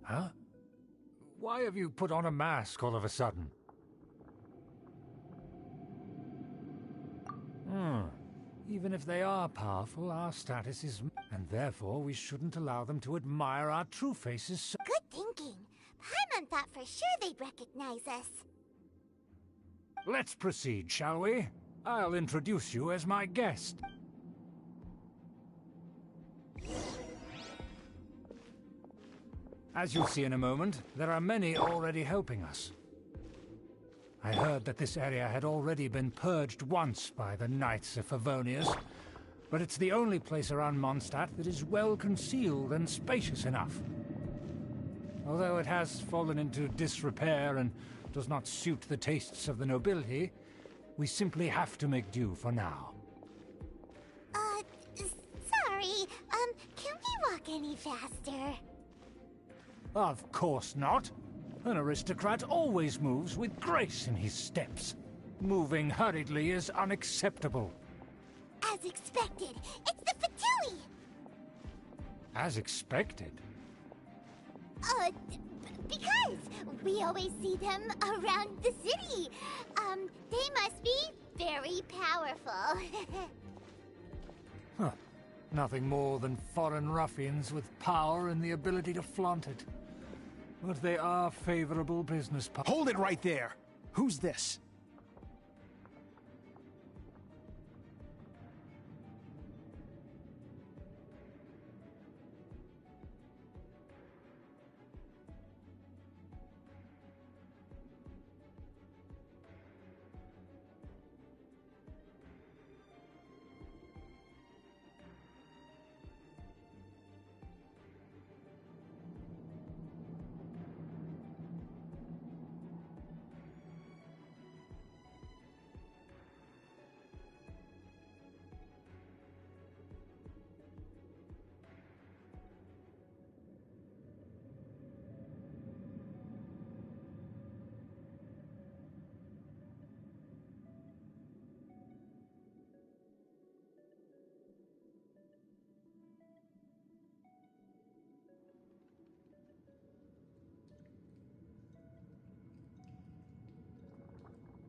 Huh? Why have you put on a mask all of a sudden? Even if they are powerful, our status is... And therefore, we shouldn't allow them to admire our true faces so... Good thinking. Paimon thought for sure they'd recognize us. Let's proceed, shall we? I'll introduce you as my guest. As you'll see in a moment, there are many already helping us. I heard that this area had already been purged once by the Knights of Favonius, but it's the only place around Mondstadt that is well concealed and spacious enough. Although it has fallen into disrepair and does not suit the tastes of the nobility, we simply have to make do for now. Sorry, can we walk any faster? Of course not. An aristocrat always moves with grace in his steps. Moving hurriedly is unacceptable. As expected, it's the Fatui! As expected? Because we always see them around the city. They must be very powerful. Huh. Nothing more than foreign ruffians with power and the ability to flaunt it. But they are favorable business partners. Hold it right there! Who's this?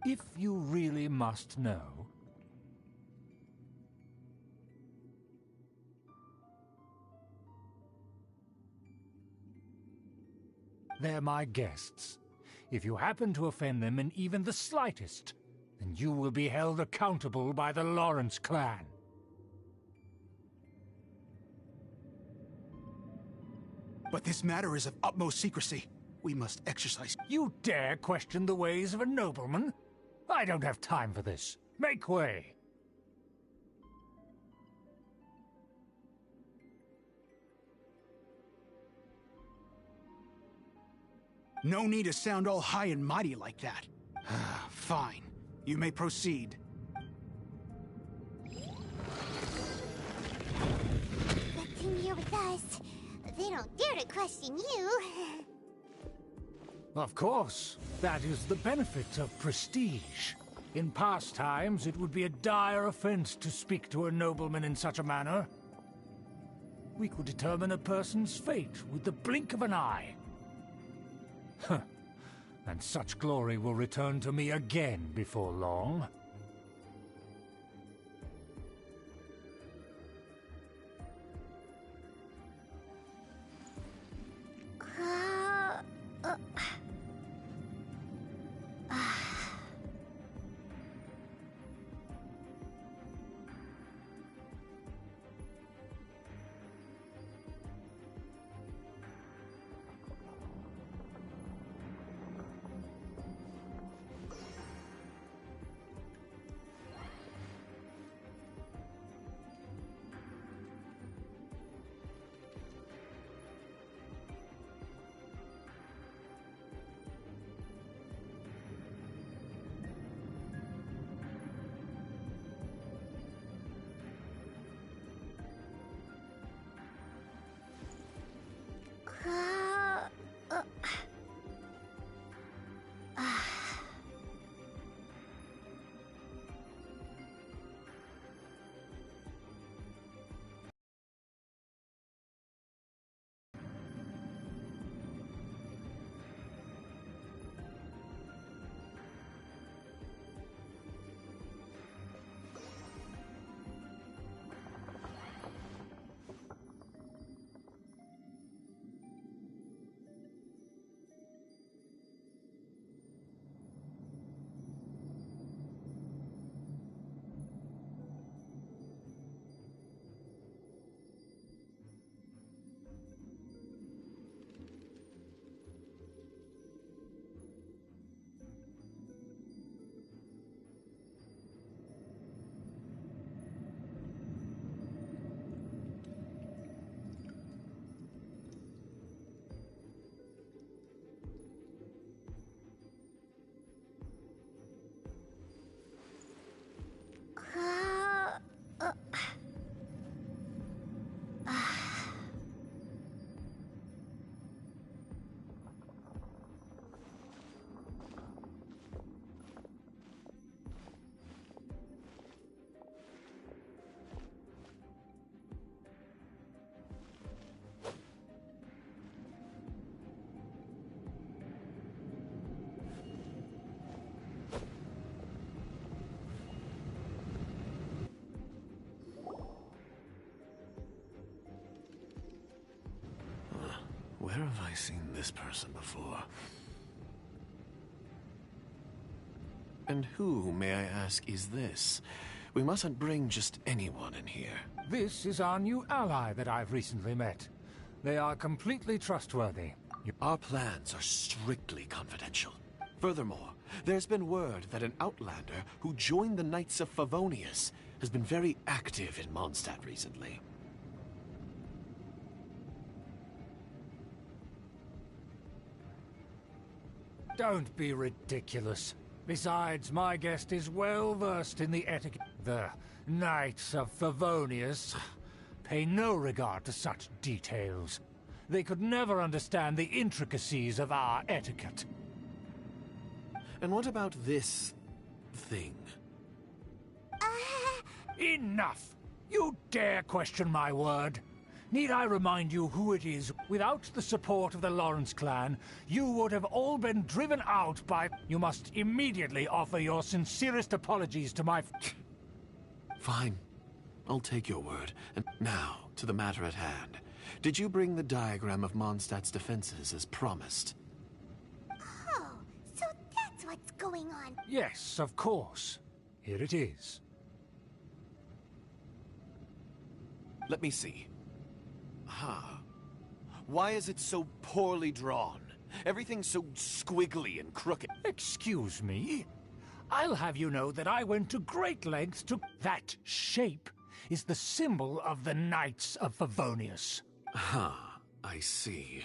If you really must know, they're my guests. If you happen to offend them in even the slightest, then you will be held accountable by the Lawrence clan. But this matter is of utmost secrecy. We must exercise... You dare question the ways of a nobleman? I don't have time for this. Make way! No need to sound all high and mighty like that. Fine. You may proceed. Good thing you're with us. They don't dare to question you. Of course. That is the benefit of prestige. In past times, it would be a dire offense to speak to a nobleman in such a manner. We could determine a person's fate with the blink of an eye. Huh. And such glory will return to me again before long. Where have I seen this person before? And who, may I ask, is this? We mustn't bring just anyone in here. This is our new ally that I've recently met. They are completely trustworthy. Our plans are strictly confidential. Furthermore, there's been word that an outlander who joined the Knights of Favonius has been very active in Mondstadt recently. Don't be ridiculous. Besides, my guest is well versed in the etiquette. The Knights of Favonius pay no regard to such details. They could never understand the intricacies of our etiquette. And what about this thing? Enough! You dare question my word? Need I remind you who it is? Without the support of the Lawrence clan, you would have all been driven out by... You must immediately offer your sincerest apologies to my... Fine. I'll take your word. And now, to the matter at hand. Did you bring the diagram of Mondstadt's defenses as promised? Oh, so that's what's going on. Yes, of course. Here it is. Let me see. Why is it so poorly drawn? Everything's so squiggly and crooked. Excuse me? I'll have you know that I went to great lengths to... That shape is the symbol of the Knights of Favonius. I see.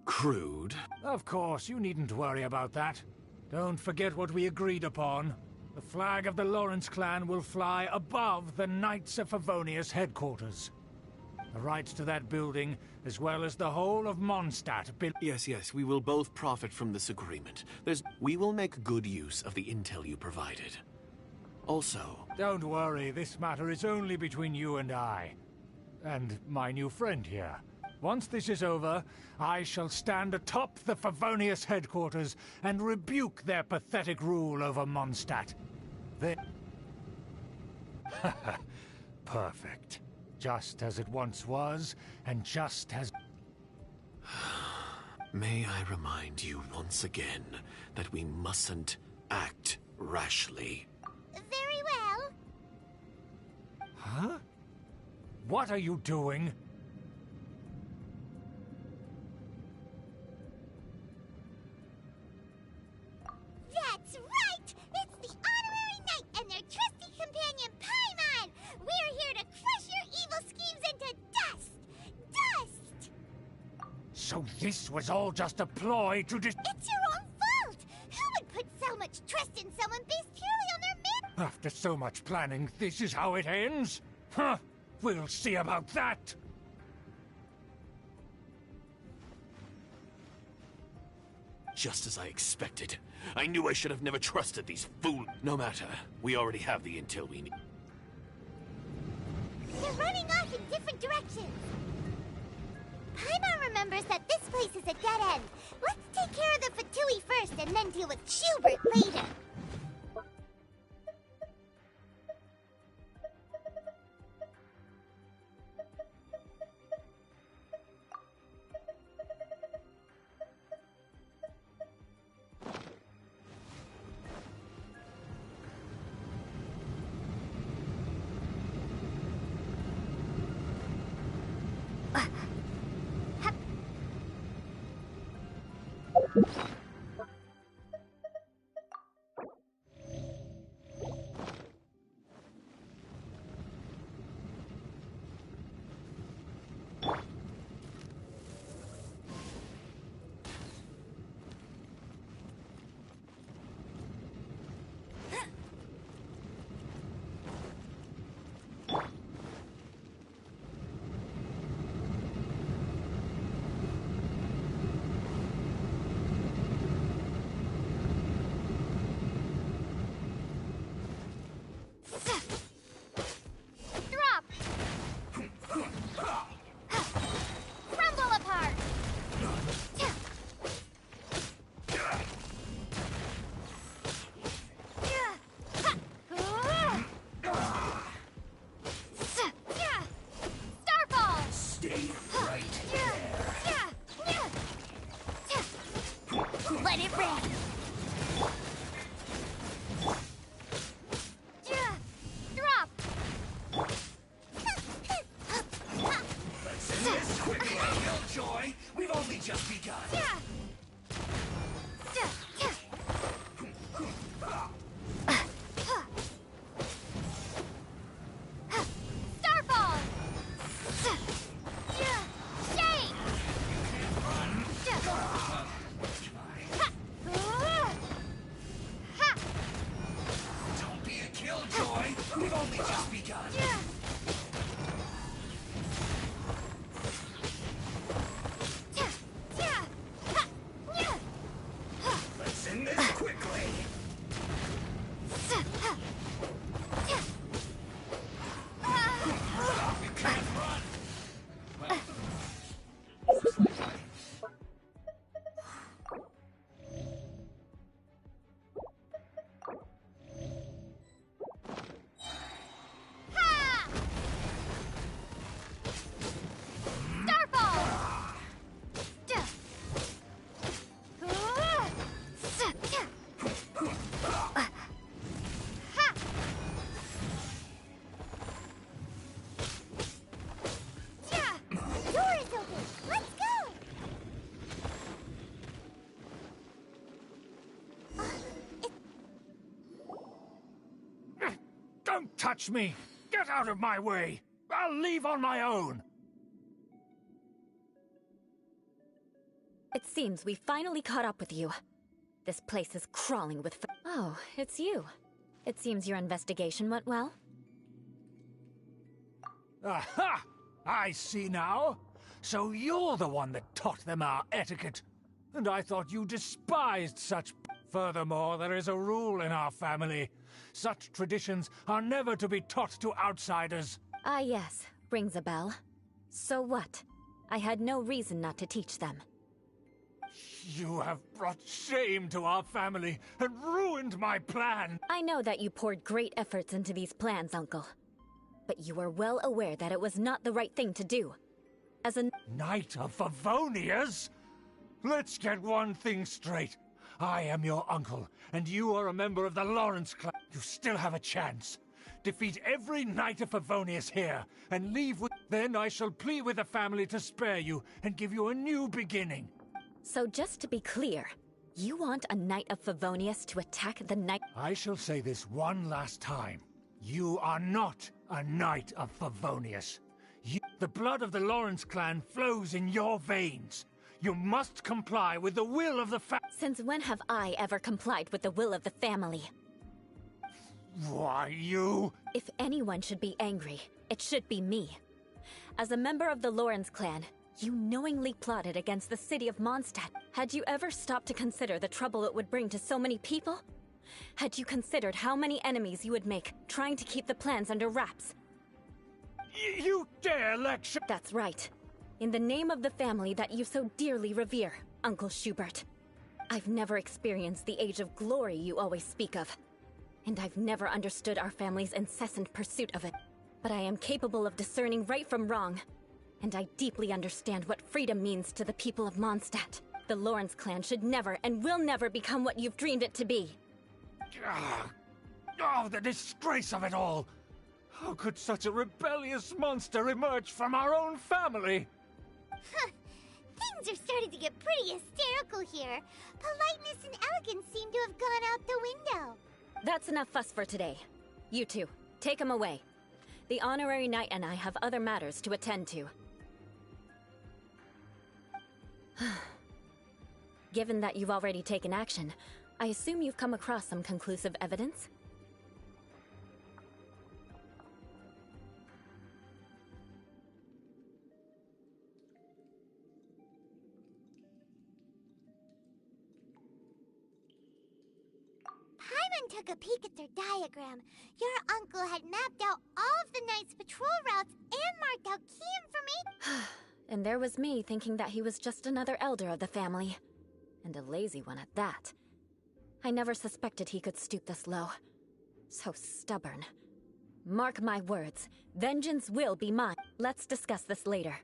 Crude. Of course, you needn't worry about that. Don't forget what we agreed upon. The flag of the Lawrence clan will fly above the Knights of Favonius headquarters. The rights to that building, as well as the whole of Mondstadt... Yes, we will both profit from this agreement. We will make good use of the intel you provided. Also... Don't worry, this matter is only between you and I. And my new friend here. Once this is over, I shall stand atop the Favonius headquarters and rebuke their pathetic rule over Mondstadt. Then... Perfect. Just as it once was, and just as... May I remind you once again that we mustn't act rashly. Very well. Huh? What are you doing? That's right! It's the honorary knight and their trusty companion, Paimon! We're here to crush your evil schemes into dust! Dust! So this was all just a ploy to It's your own fault! Who would put so much trust in someone based purely on their After so much planning, this is how it ends? Huh? We'll see about that! Just as I expected. I knew I should have never trusted these fools. No matter. We already have the intel we need. They're running off in different directions. Paimon remembers that this place is a dead end. Let's take care of the Fatui first and then deal with Schubert later. just begun. Starfall! Shake! Don't be a killjoy. We've only just begun. Let's end this quickly. You can't run. Door is open! Let's go! Don't touch me! Get out of my way! I'll leave on my own! It seems we finally caught up with you. This place is crawling with Oh, it's you. It seems your investigation went well. Aha! I see now. So you're the one that taught them our etiquette. And I thought you despised such... Furthermore, there is a rule in our family. Such traditions are never to be taught to outsiders. Ah, yes. Rings a bell. So what? I had no reason not to teach them. You have brought shame to our family and ruined my plan. I know that you poured great efforts into these plans, Uncle. But you were well aware that it was not the right thing to do. As a Knight of Favonius? Let's get one thing straight. I am your uncle, and you are a member of the Lawrence clan. You still have a chance. Defeat every Knight of Favonius here, and leave with... Then I shall plead with the family to spare you, and give you a new beginning. So just to be clear, you want a Knight of Favonius to attack the Knight... I shall say this one last time. You are not a Knight of Favonius. The blood of the Lawrence clan flows in your veins. You must comply with the will of the Since when have I ever complied with the will of the family? Why, you... If anyone should be angry, it should be me. As a member of the Lawrence clan, you knowingly plotted against the city of Mondstadt. Had you ever stopped to consider the trouble it would bring to so many people? Had you considered how many enemies you would make, trying to keep the plans under wraps? You dare lecture... That's right. In the name of the family that you so dearly revere, Uncle Schubert. I've never experienced the age of glory you always speak of. And I've never understood our family's incessant pursuit of it. But I am capable of discerning right from wrong. And I deeply understand what freedom means to the people of Mondstadt. The Lawrence clan should never and will never become what you've dreamed it to be. Oh, the disgrace of it all! How could such a rebellious monster emerge from our own family? Things are starting to get pretty hysterical here. Politeness and elegance seem to have gone out the window. That's enough fuss for today. You two, take him away. The honorary knight and I have other matters to attend to. Given that you've already taken action, I assume you've come across some conclusive evidence? Paimon took a peek at their diagram. Your uncle had mapped out all of the Knight's patrol routes and marked out key information. And there was me thinking that he was just another elder of the family. And a lazy one at that. I never suspected he could stoop this low. So stubborn. Mark my words, vengeance will be mine. Let's discuss this later.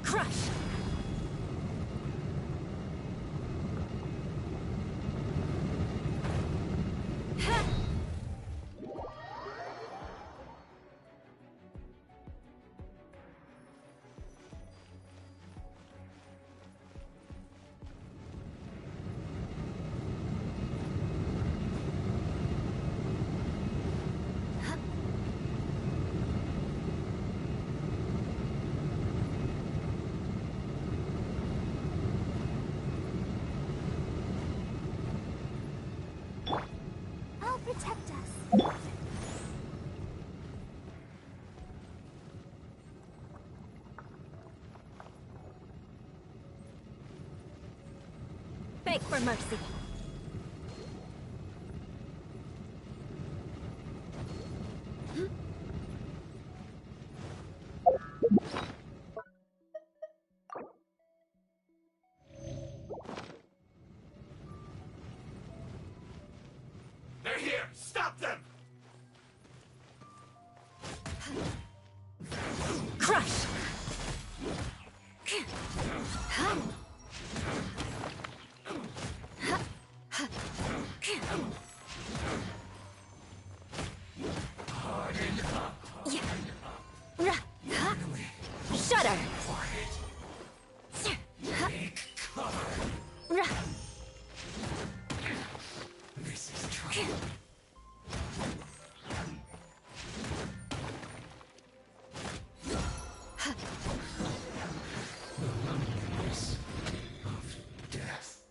Crush! I'll protect us. Beg for mercy. They're here! Stop them! Crush! Shudder! This is trouble. Of death.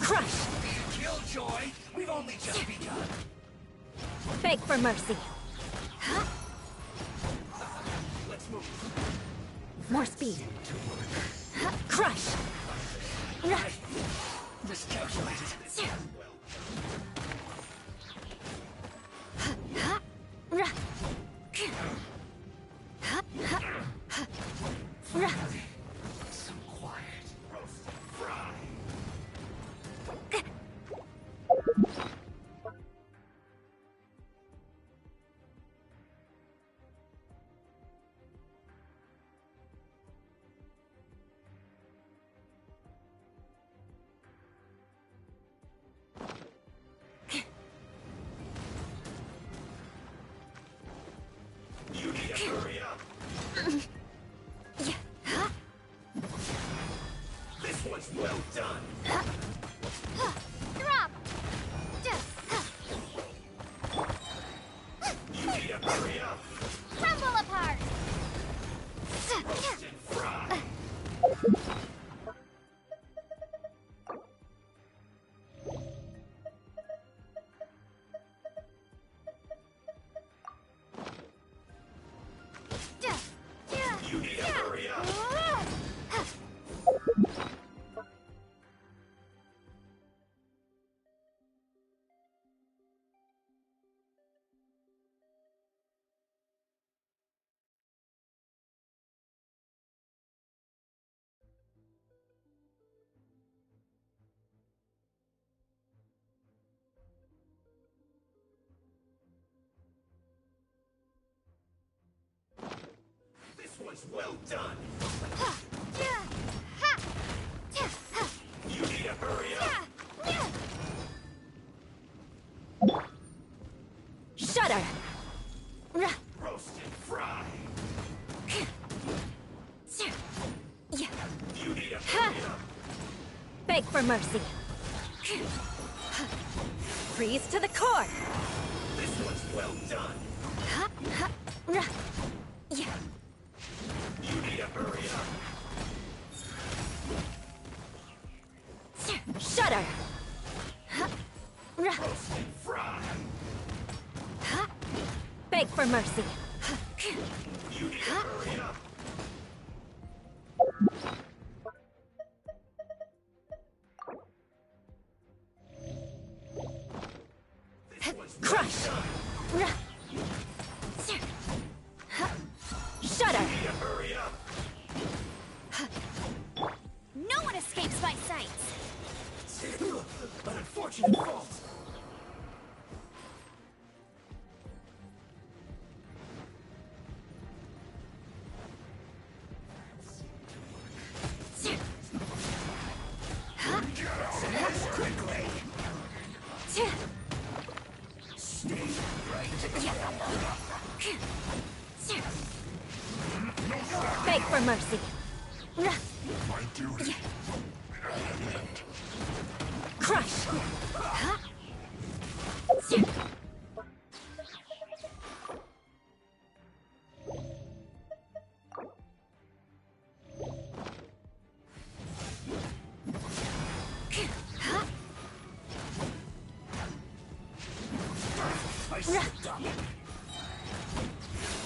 Crush! Killjoy! We've only just begun. Beg for mercy. Let's move. More speed. Crush! Miscalculated. Some quiet. Roast and fry. You need to hurry up. This one's well done. Drop! You need to hurry up. Crumble apart! Roast and fry. You need to hurry up. This one's well done. You need to hurry up. Shudder! Roast and fry. You need to hurry up. Beg for mercy. Freeze to the core! This one's well done. You need to hurry up. for mercy. Crush! Shudder! No one escapes my sights! An unfortunate fault. Beg for mercy. Crush!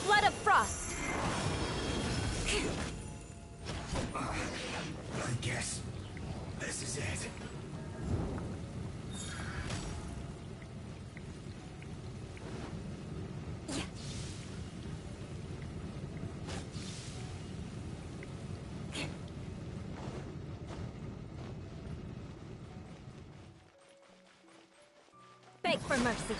Flood of frost! I guess this is it. Beg for mercy.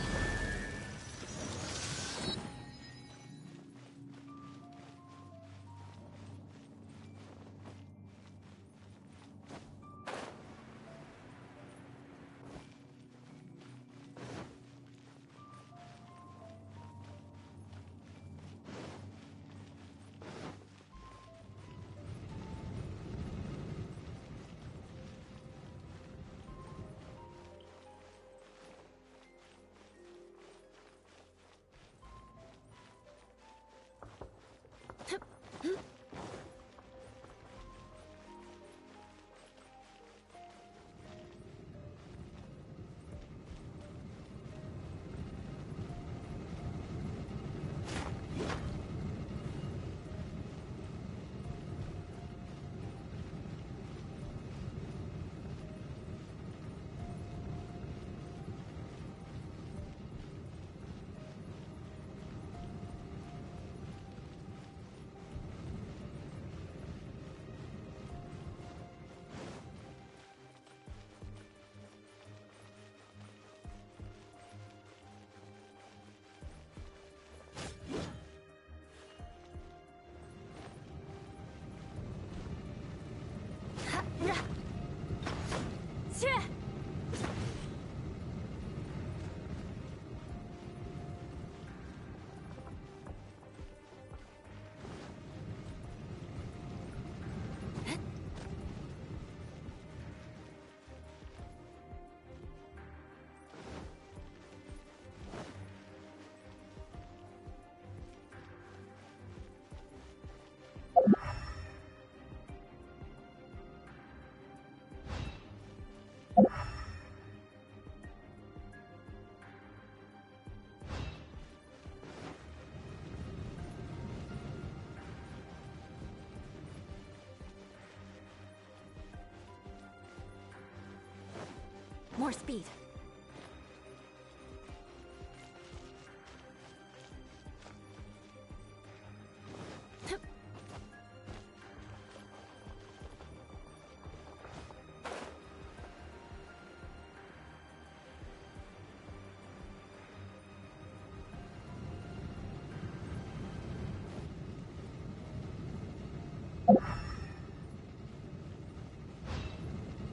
More speed.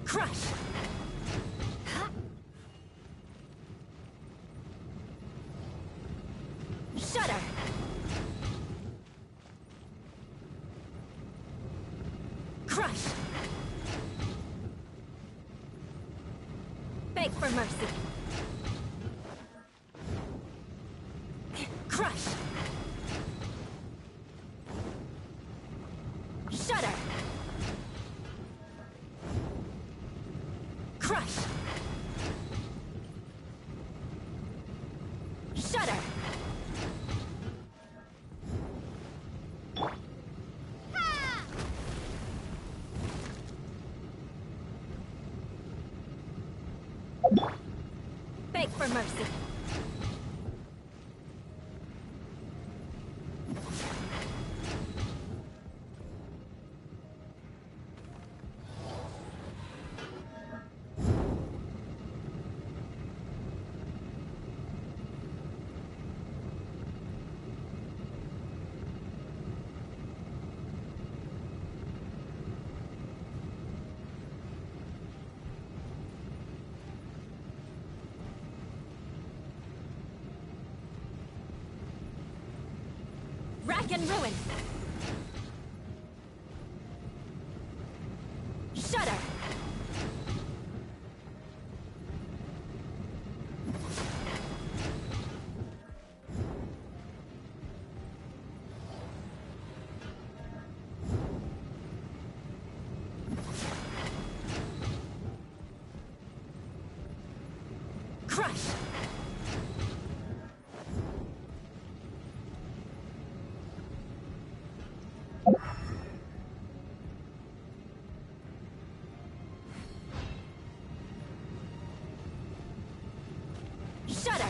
Crush! Shudder! Crush! Beg for mercy. Crush! Shudder! Crush! Shudder! for mercy. Rack and ruin! Shudder! Crush! Shudder!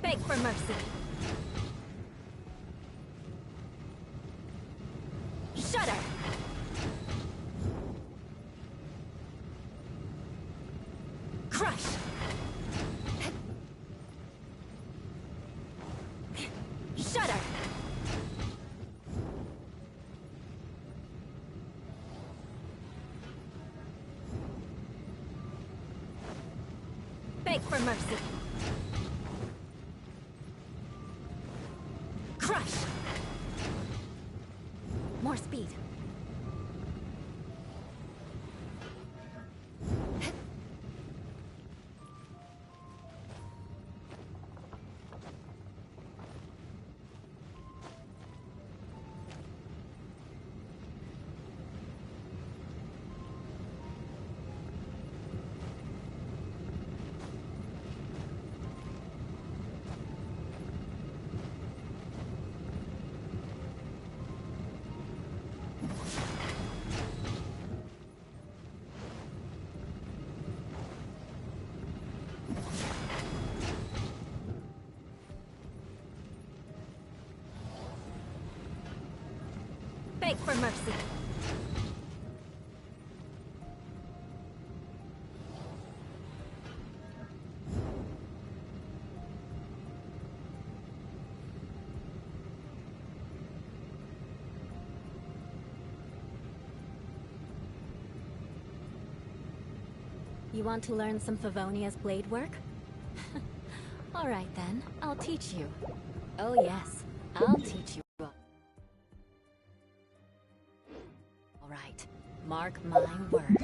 Beg for mercy. Shudder! Crush! Shudder! Beg for mercy. Crush! More speed. Beg for mercy. You want to learn some Favonia's blade work? All right then, I'll teach you. Oh yes, I'll teach you. All right, mark my words.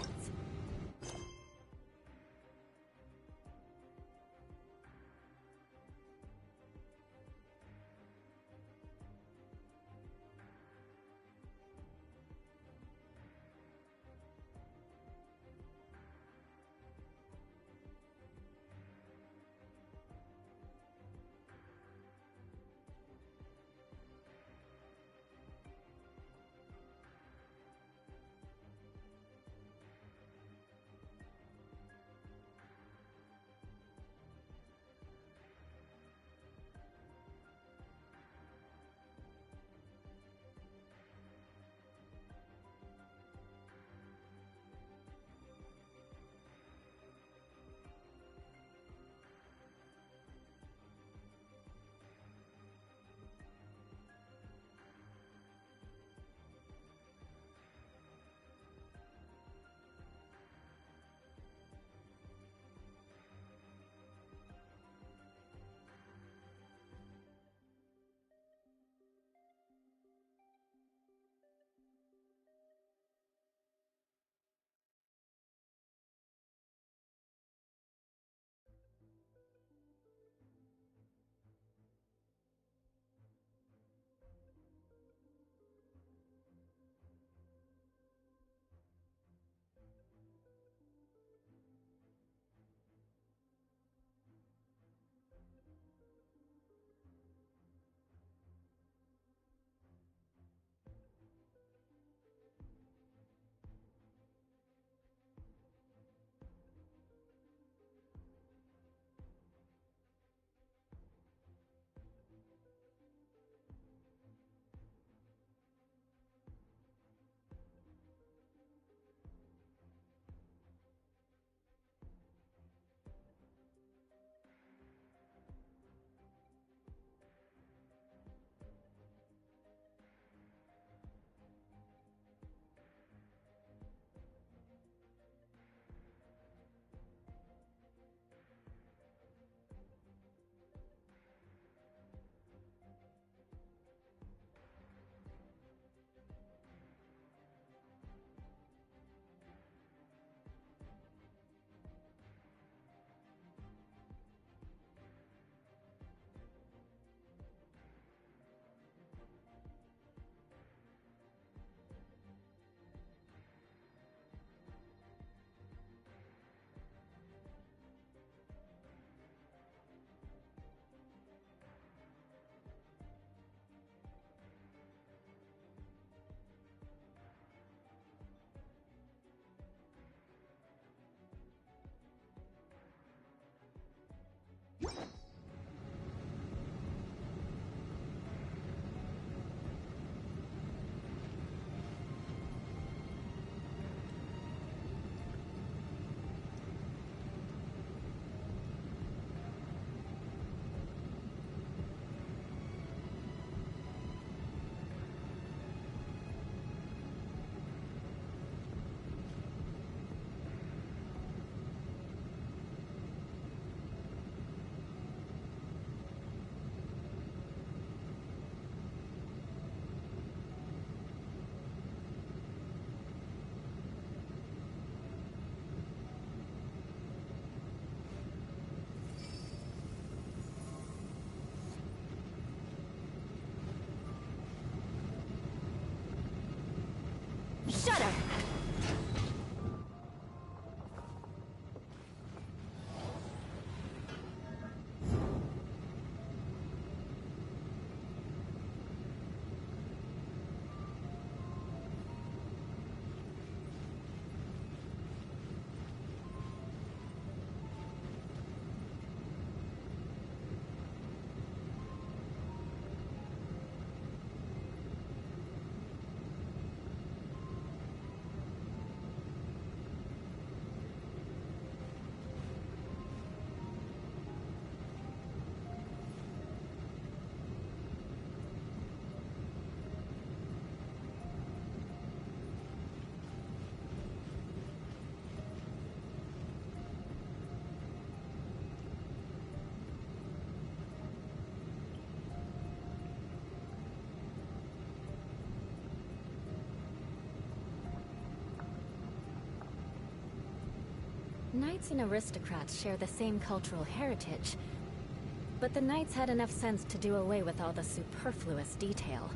Knights and aristocrats share the same cultural heritage, but the knights had enough sense to do away with all the superfluous detail.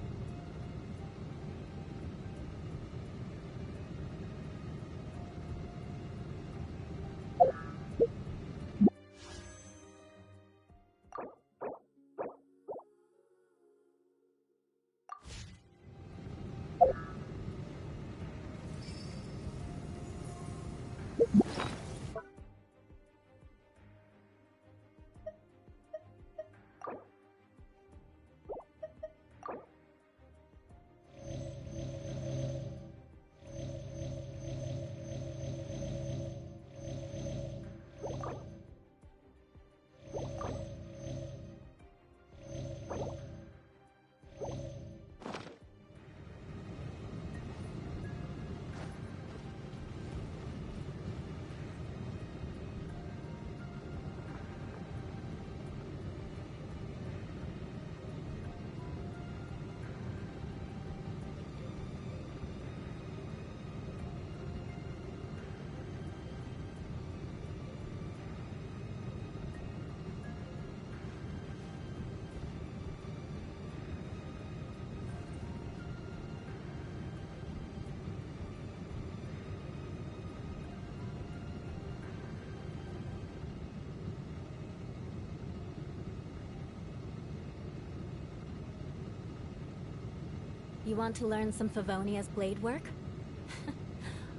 You want to learn some Favonia's blade work?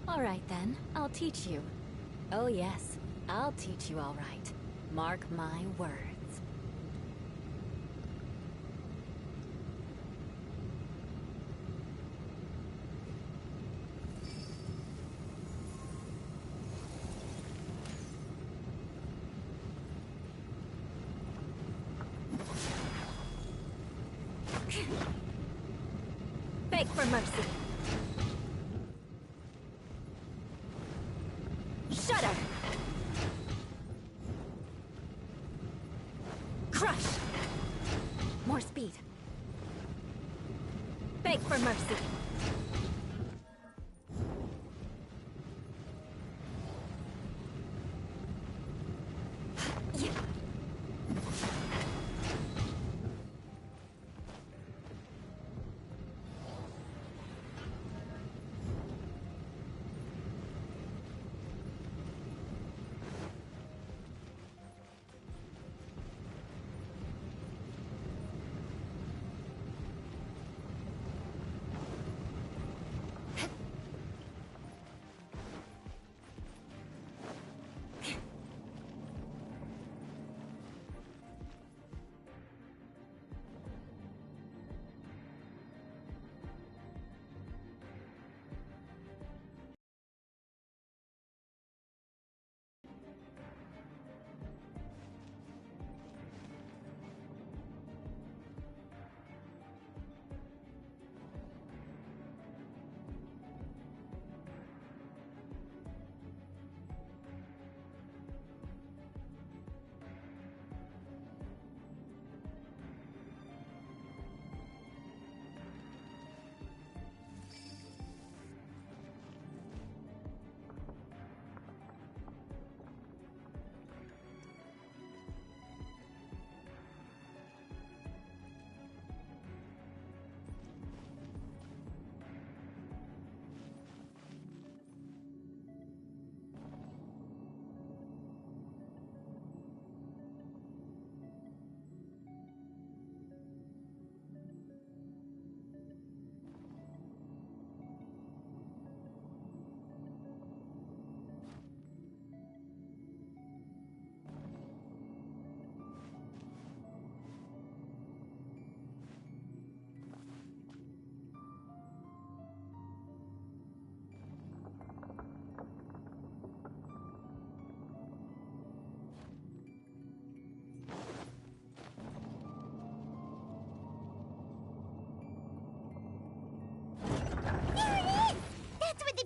All right then, I'll teach you. Oh yes, I'll teach you all right. Mark my words. Beg for mercy. Shudder! Crush! More speed. Beg for mercy.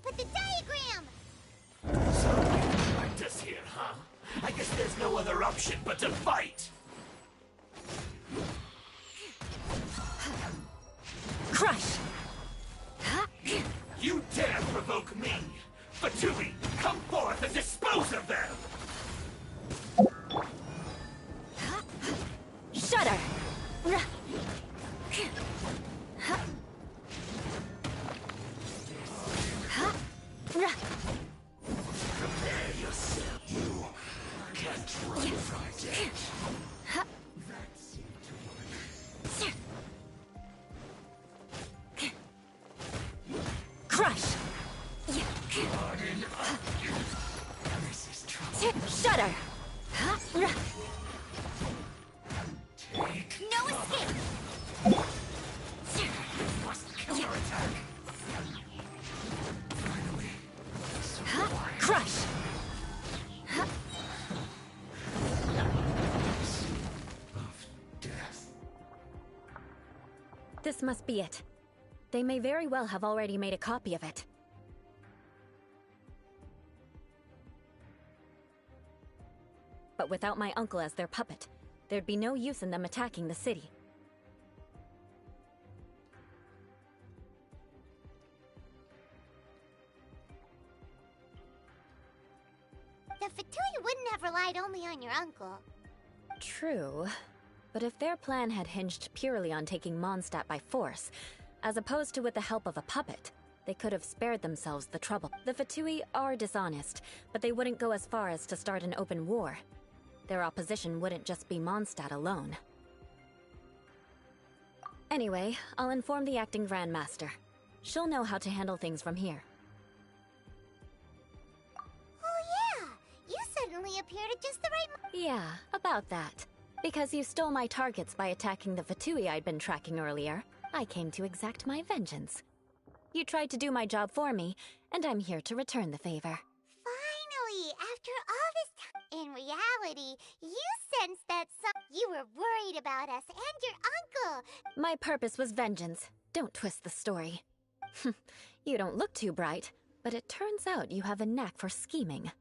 Put the diagram! So, you liked us here, huh? I guess there's no other option but to fight! Crush! You dare provoke me! Fatui, come forth and dispose of them! Shudder! No escape! Crush! This must be it. They may very well have already made a copy of it. But without my uncle as their puppet, there'd be no use in them attacking the city. The Fatui wouldn't have relied only on your uncle. True. But if their plan had hinged purely on taking Mondstadt by force, as opposed to with the help of a puppet, they could have spared themselves the trouble. The Fatui are dishonest, but they wouldn't go as far as to start an open war. Their opposition wouldn't just be Mondstadt alone. Anyway, I'll inform the acting Grandmaster. She'll know how to handle things from here. Oh yeah! You suddenly appeared at just the right Yeah, about that. Because you stole my targets by attacking the Fatui I'd been tracking earlier, I came to exact my vengeance. You tried to do my job for me, and I'm here to return the favor. Finally, after all this time. In reality, you sensed that you were worried about us and your uncle. My purpose was vengeance. Don't twist the story. You don't look too bright, but it turns out you have a knack for scheming.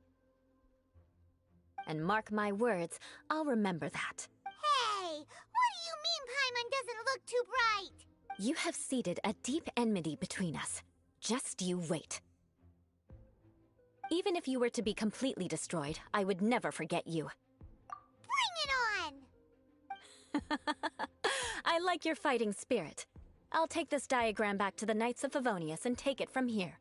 And mark my words, I'll remember that. Hey, what do you mean Paimon doesn't look too bright? You have seeded a deep enmity between us. Just you wait. Even if you were to be completely destroyed, I would never forget you. Bring it on! I like your fighting spirit. I'll take this diagram back to the Knights of Favonius and take it from here.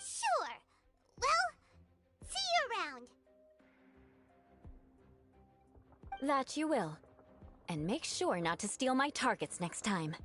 Sure. Well, see you around. That you will. And make sure not to steal my targets next time.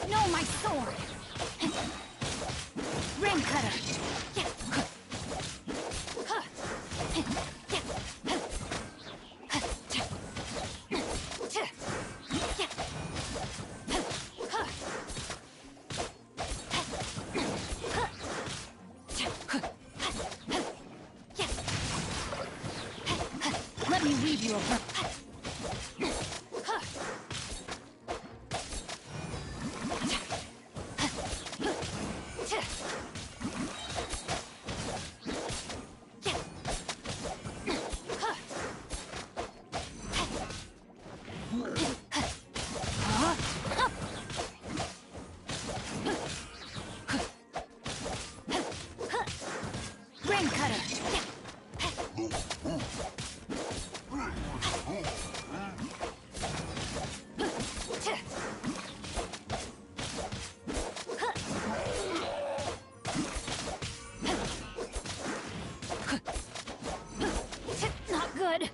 No, my sword! Ring cutter! Let me weave you a ring cutter! Not good.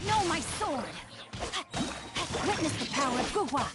No, my sword. Witness the power of Guhua.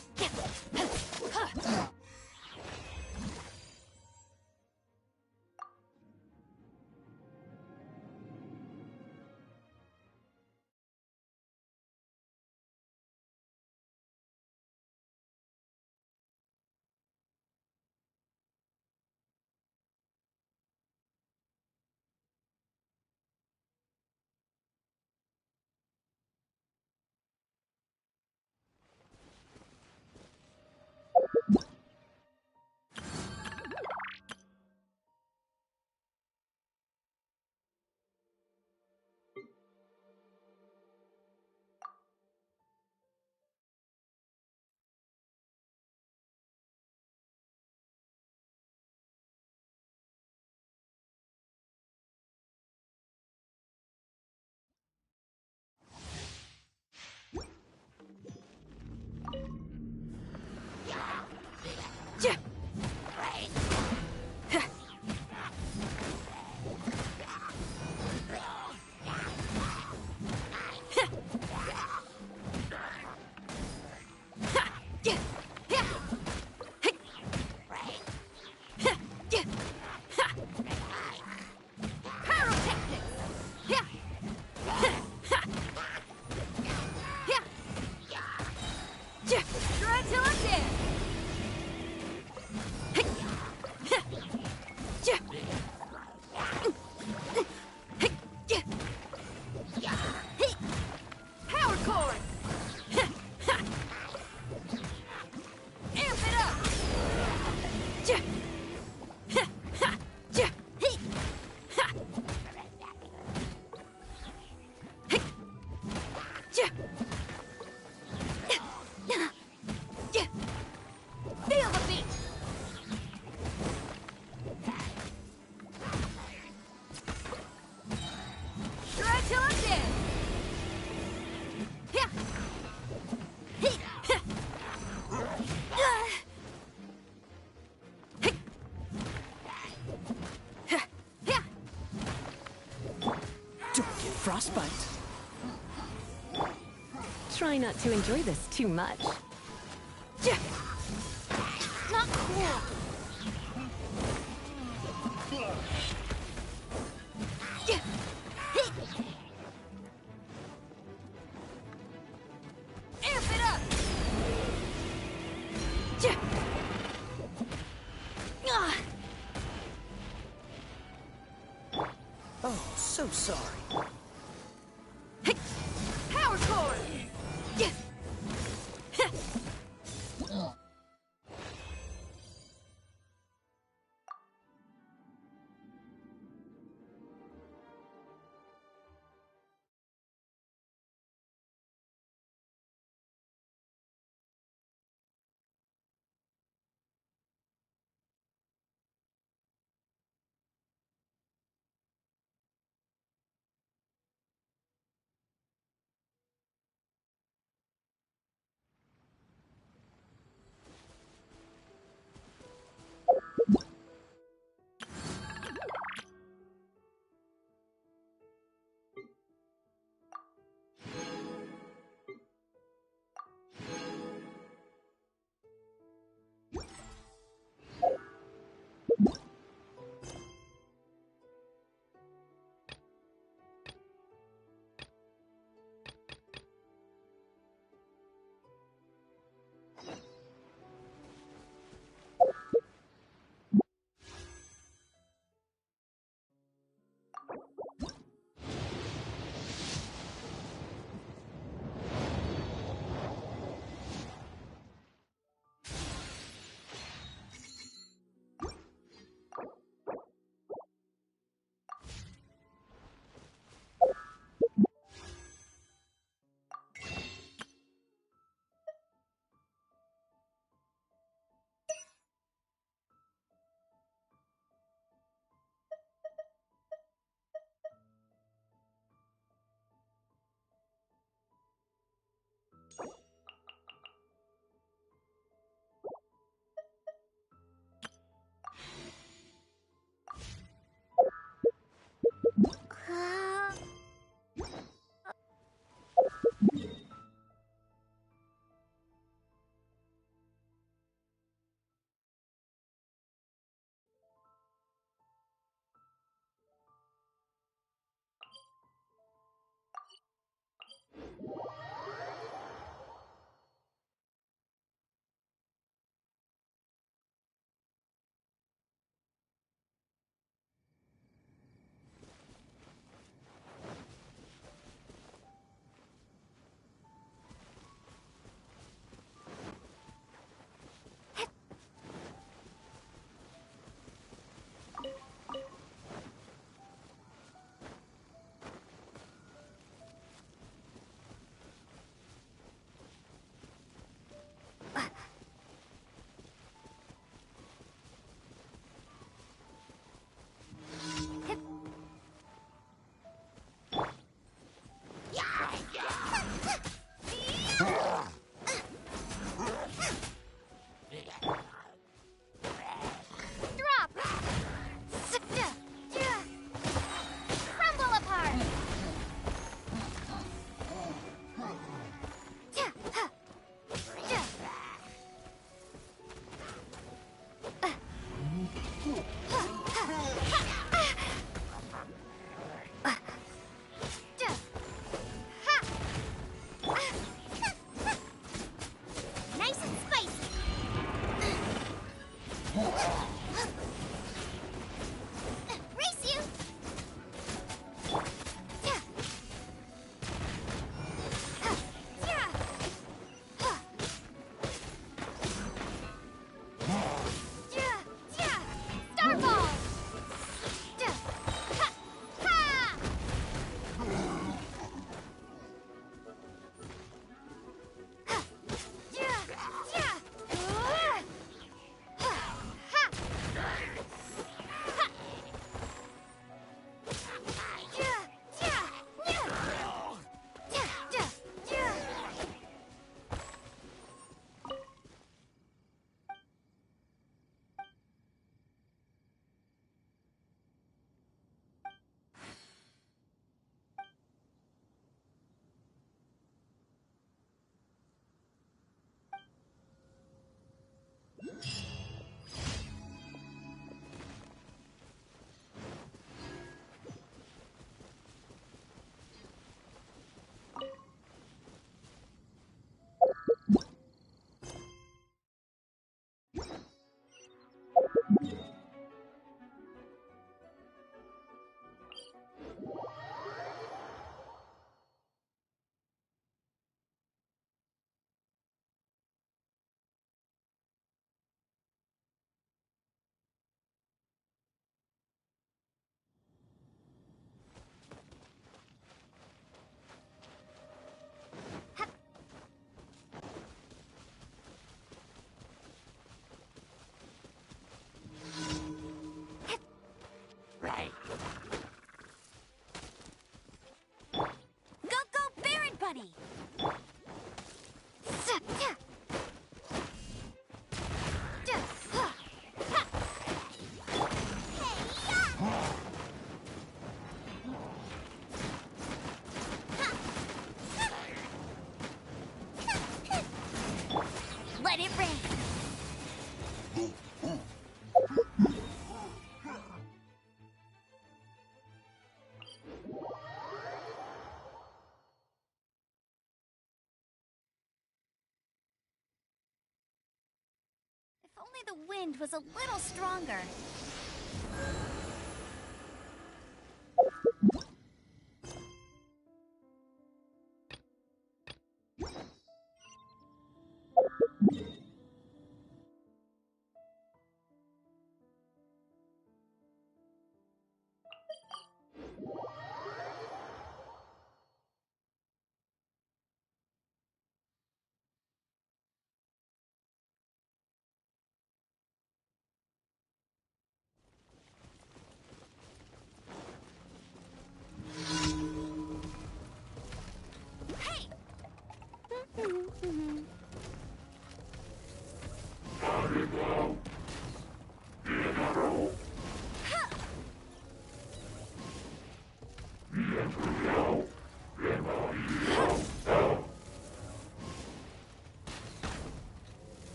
Try till I'm dead. Power chord. Amp it up. Feel the beat. frostbite. Try not to enjoy this too much. Not cool. Amp it up! Oh, so sorry. Power core! only the wind was a little stronger.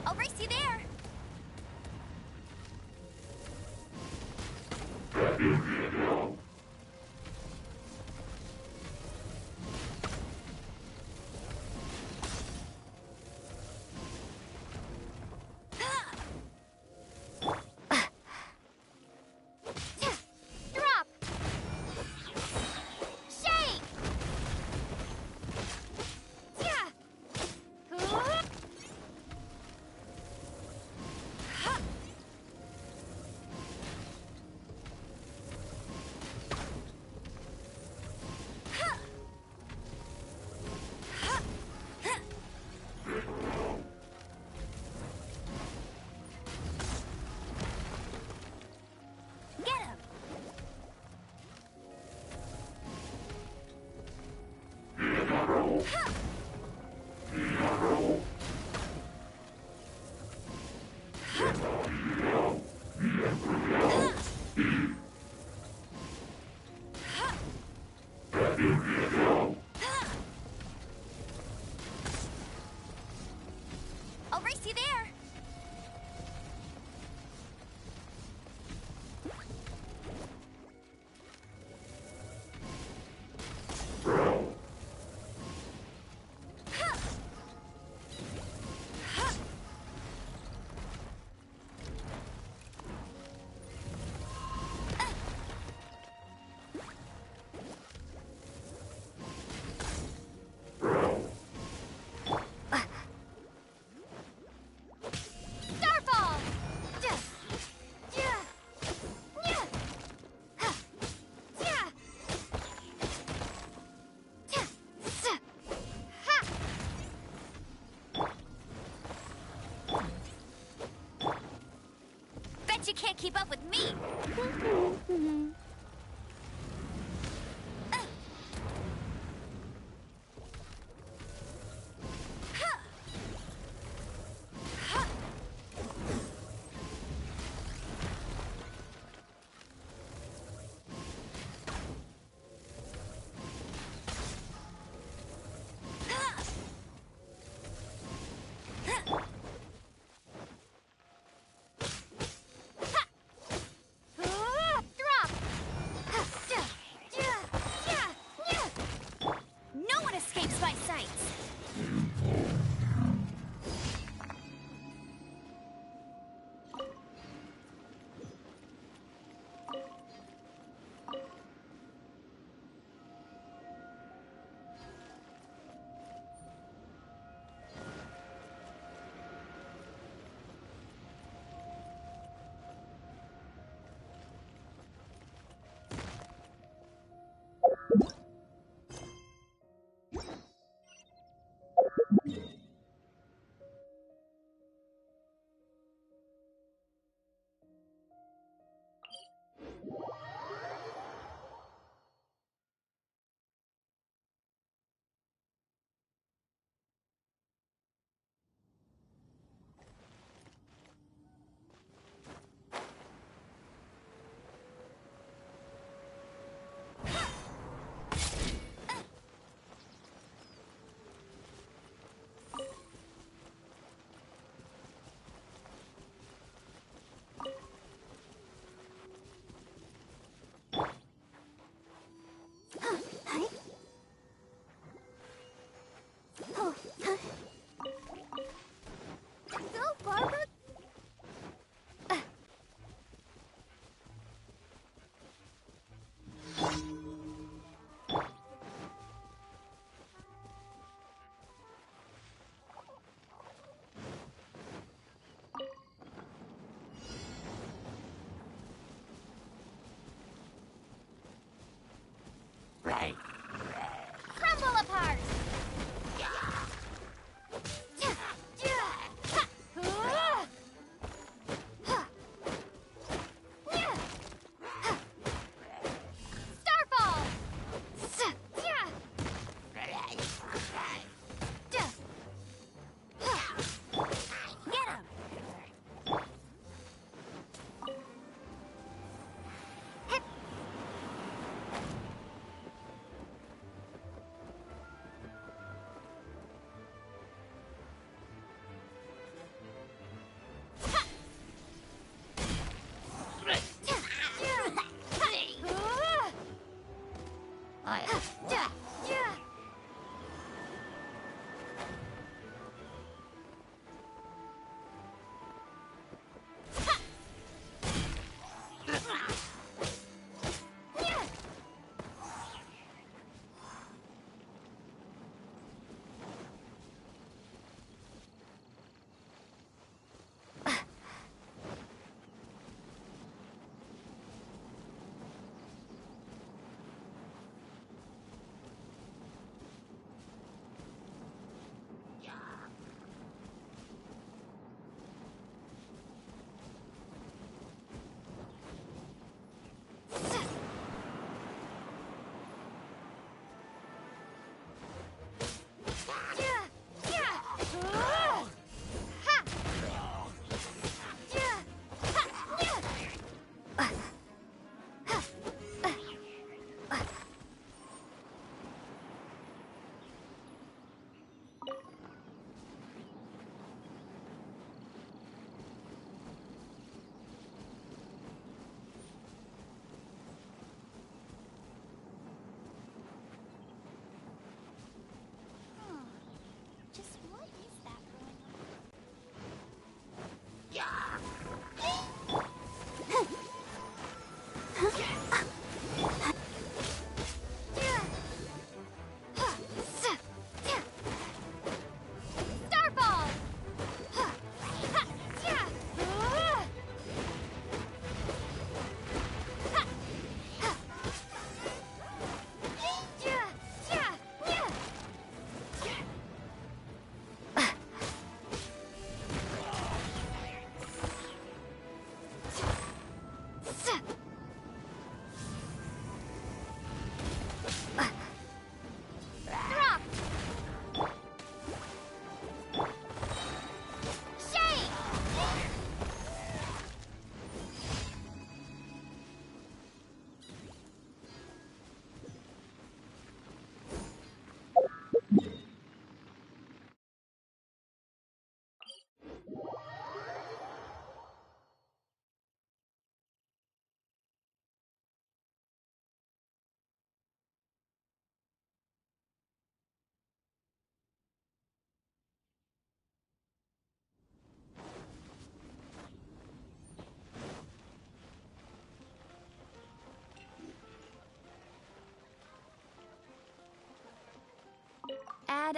I'll race you there. Drop. Shake. Get him. I'll race you there. Starfall! Bet you can't keep up with me! Just what is that going Starball! Drop! Shake! Add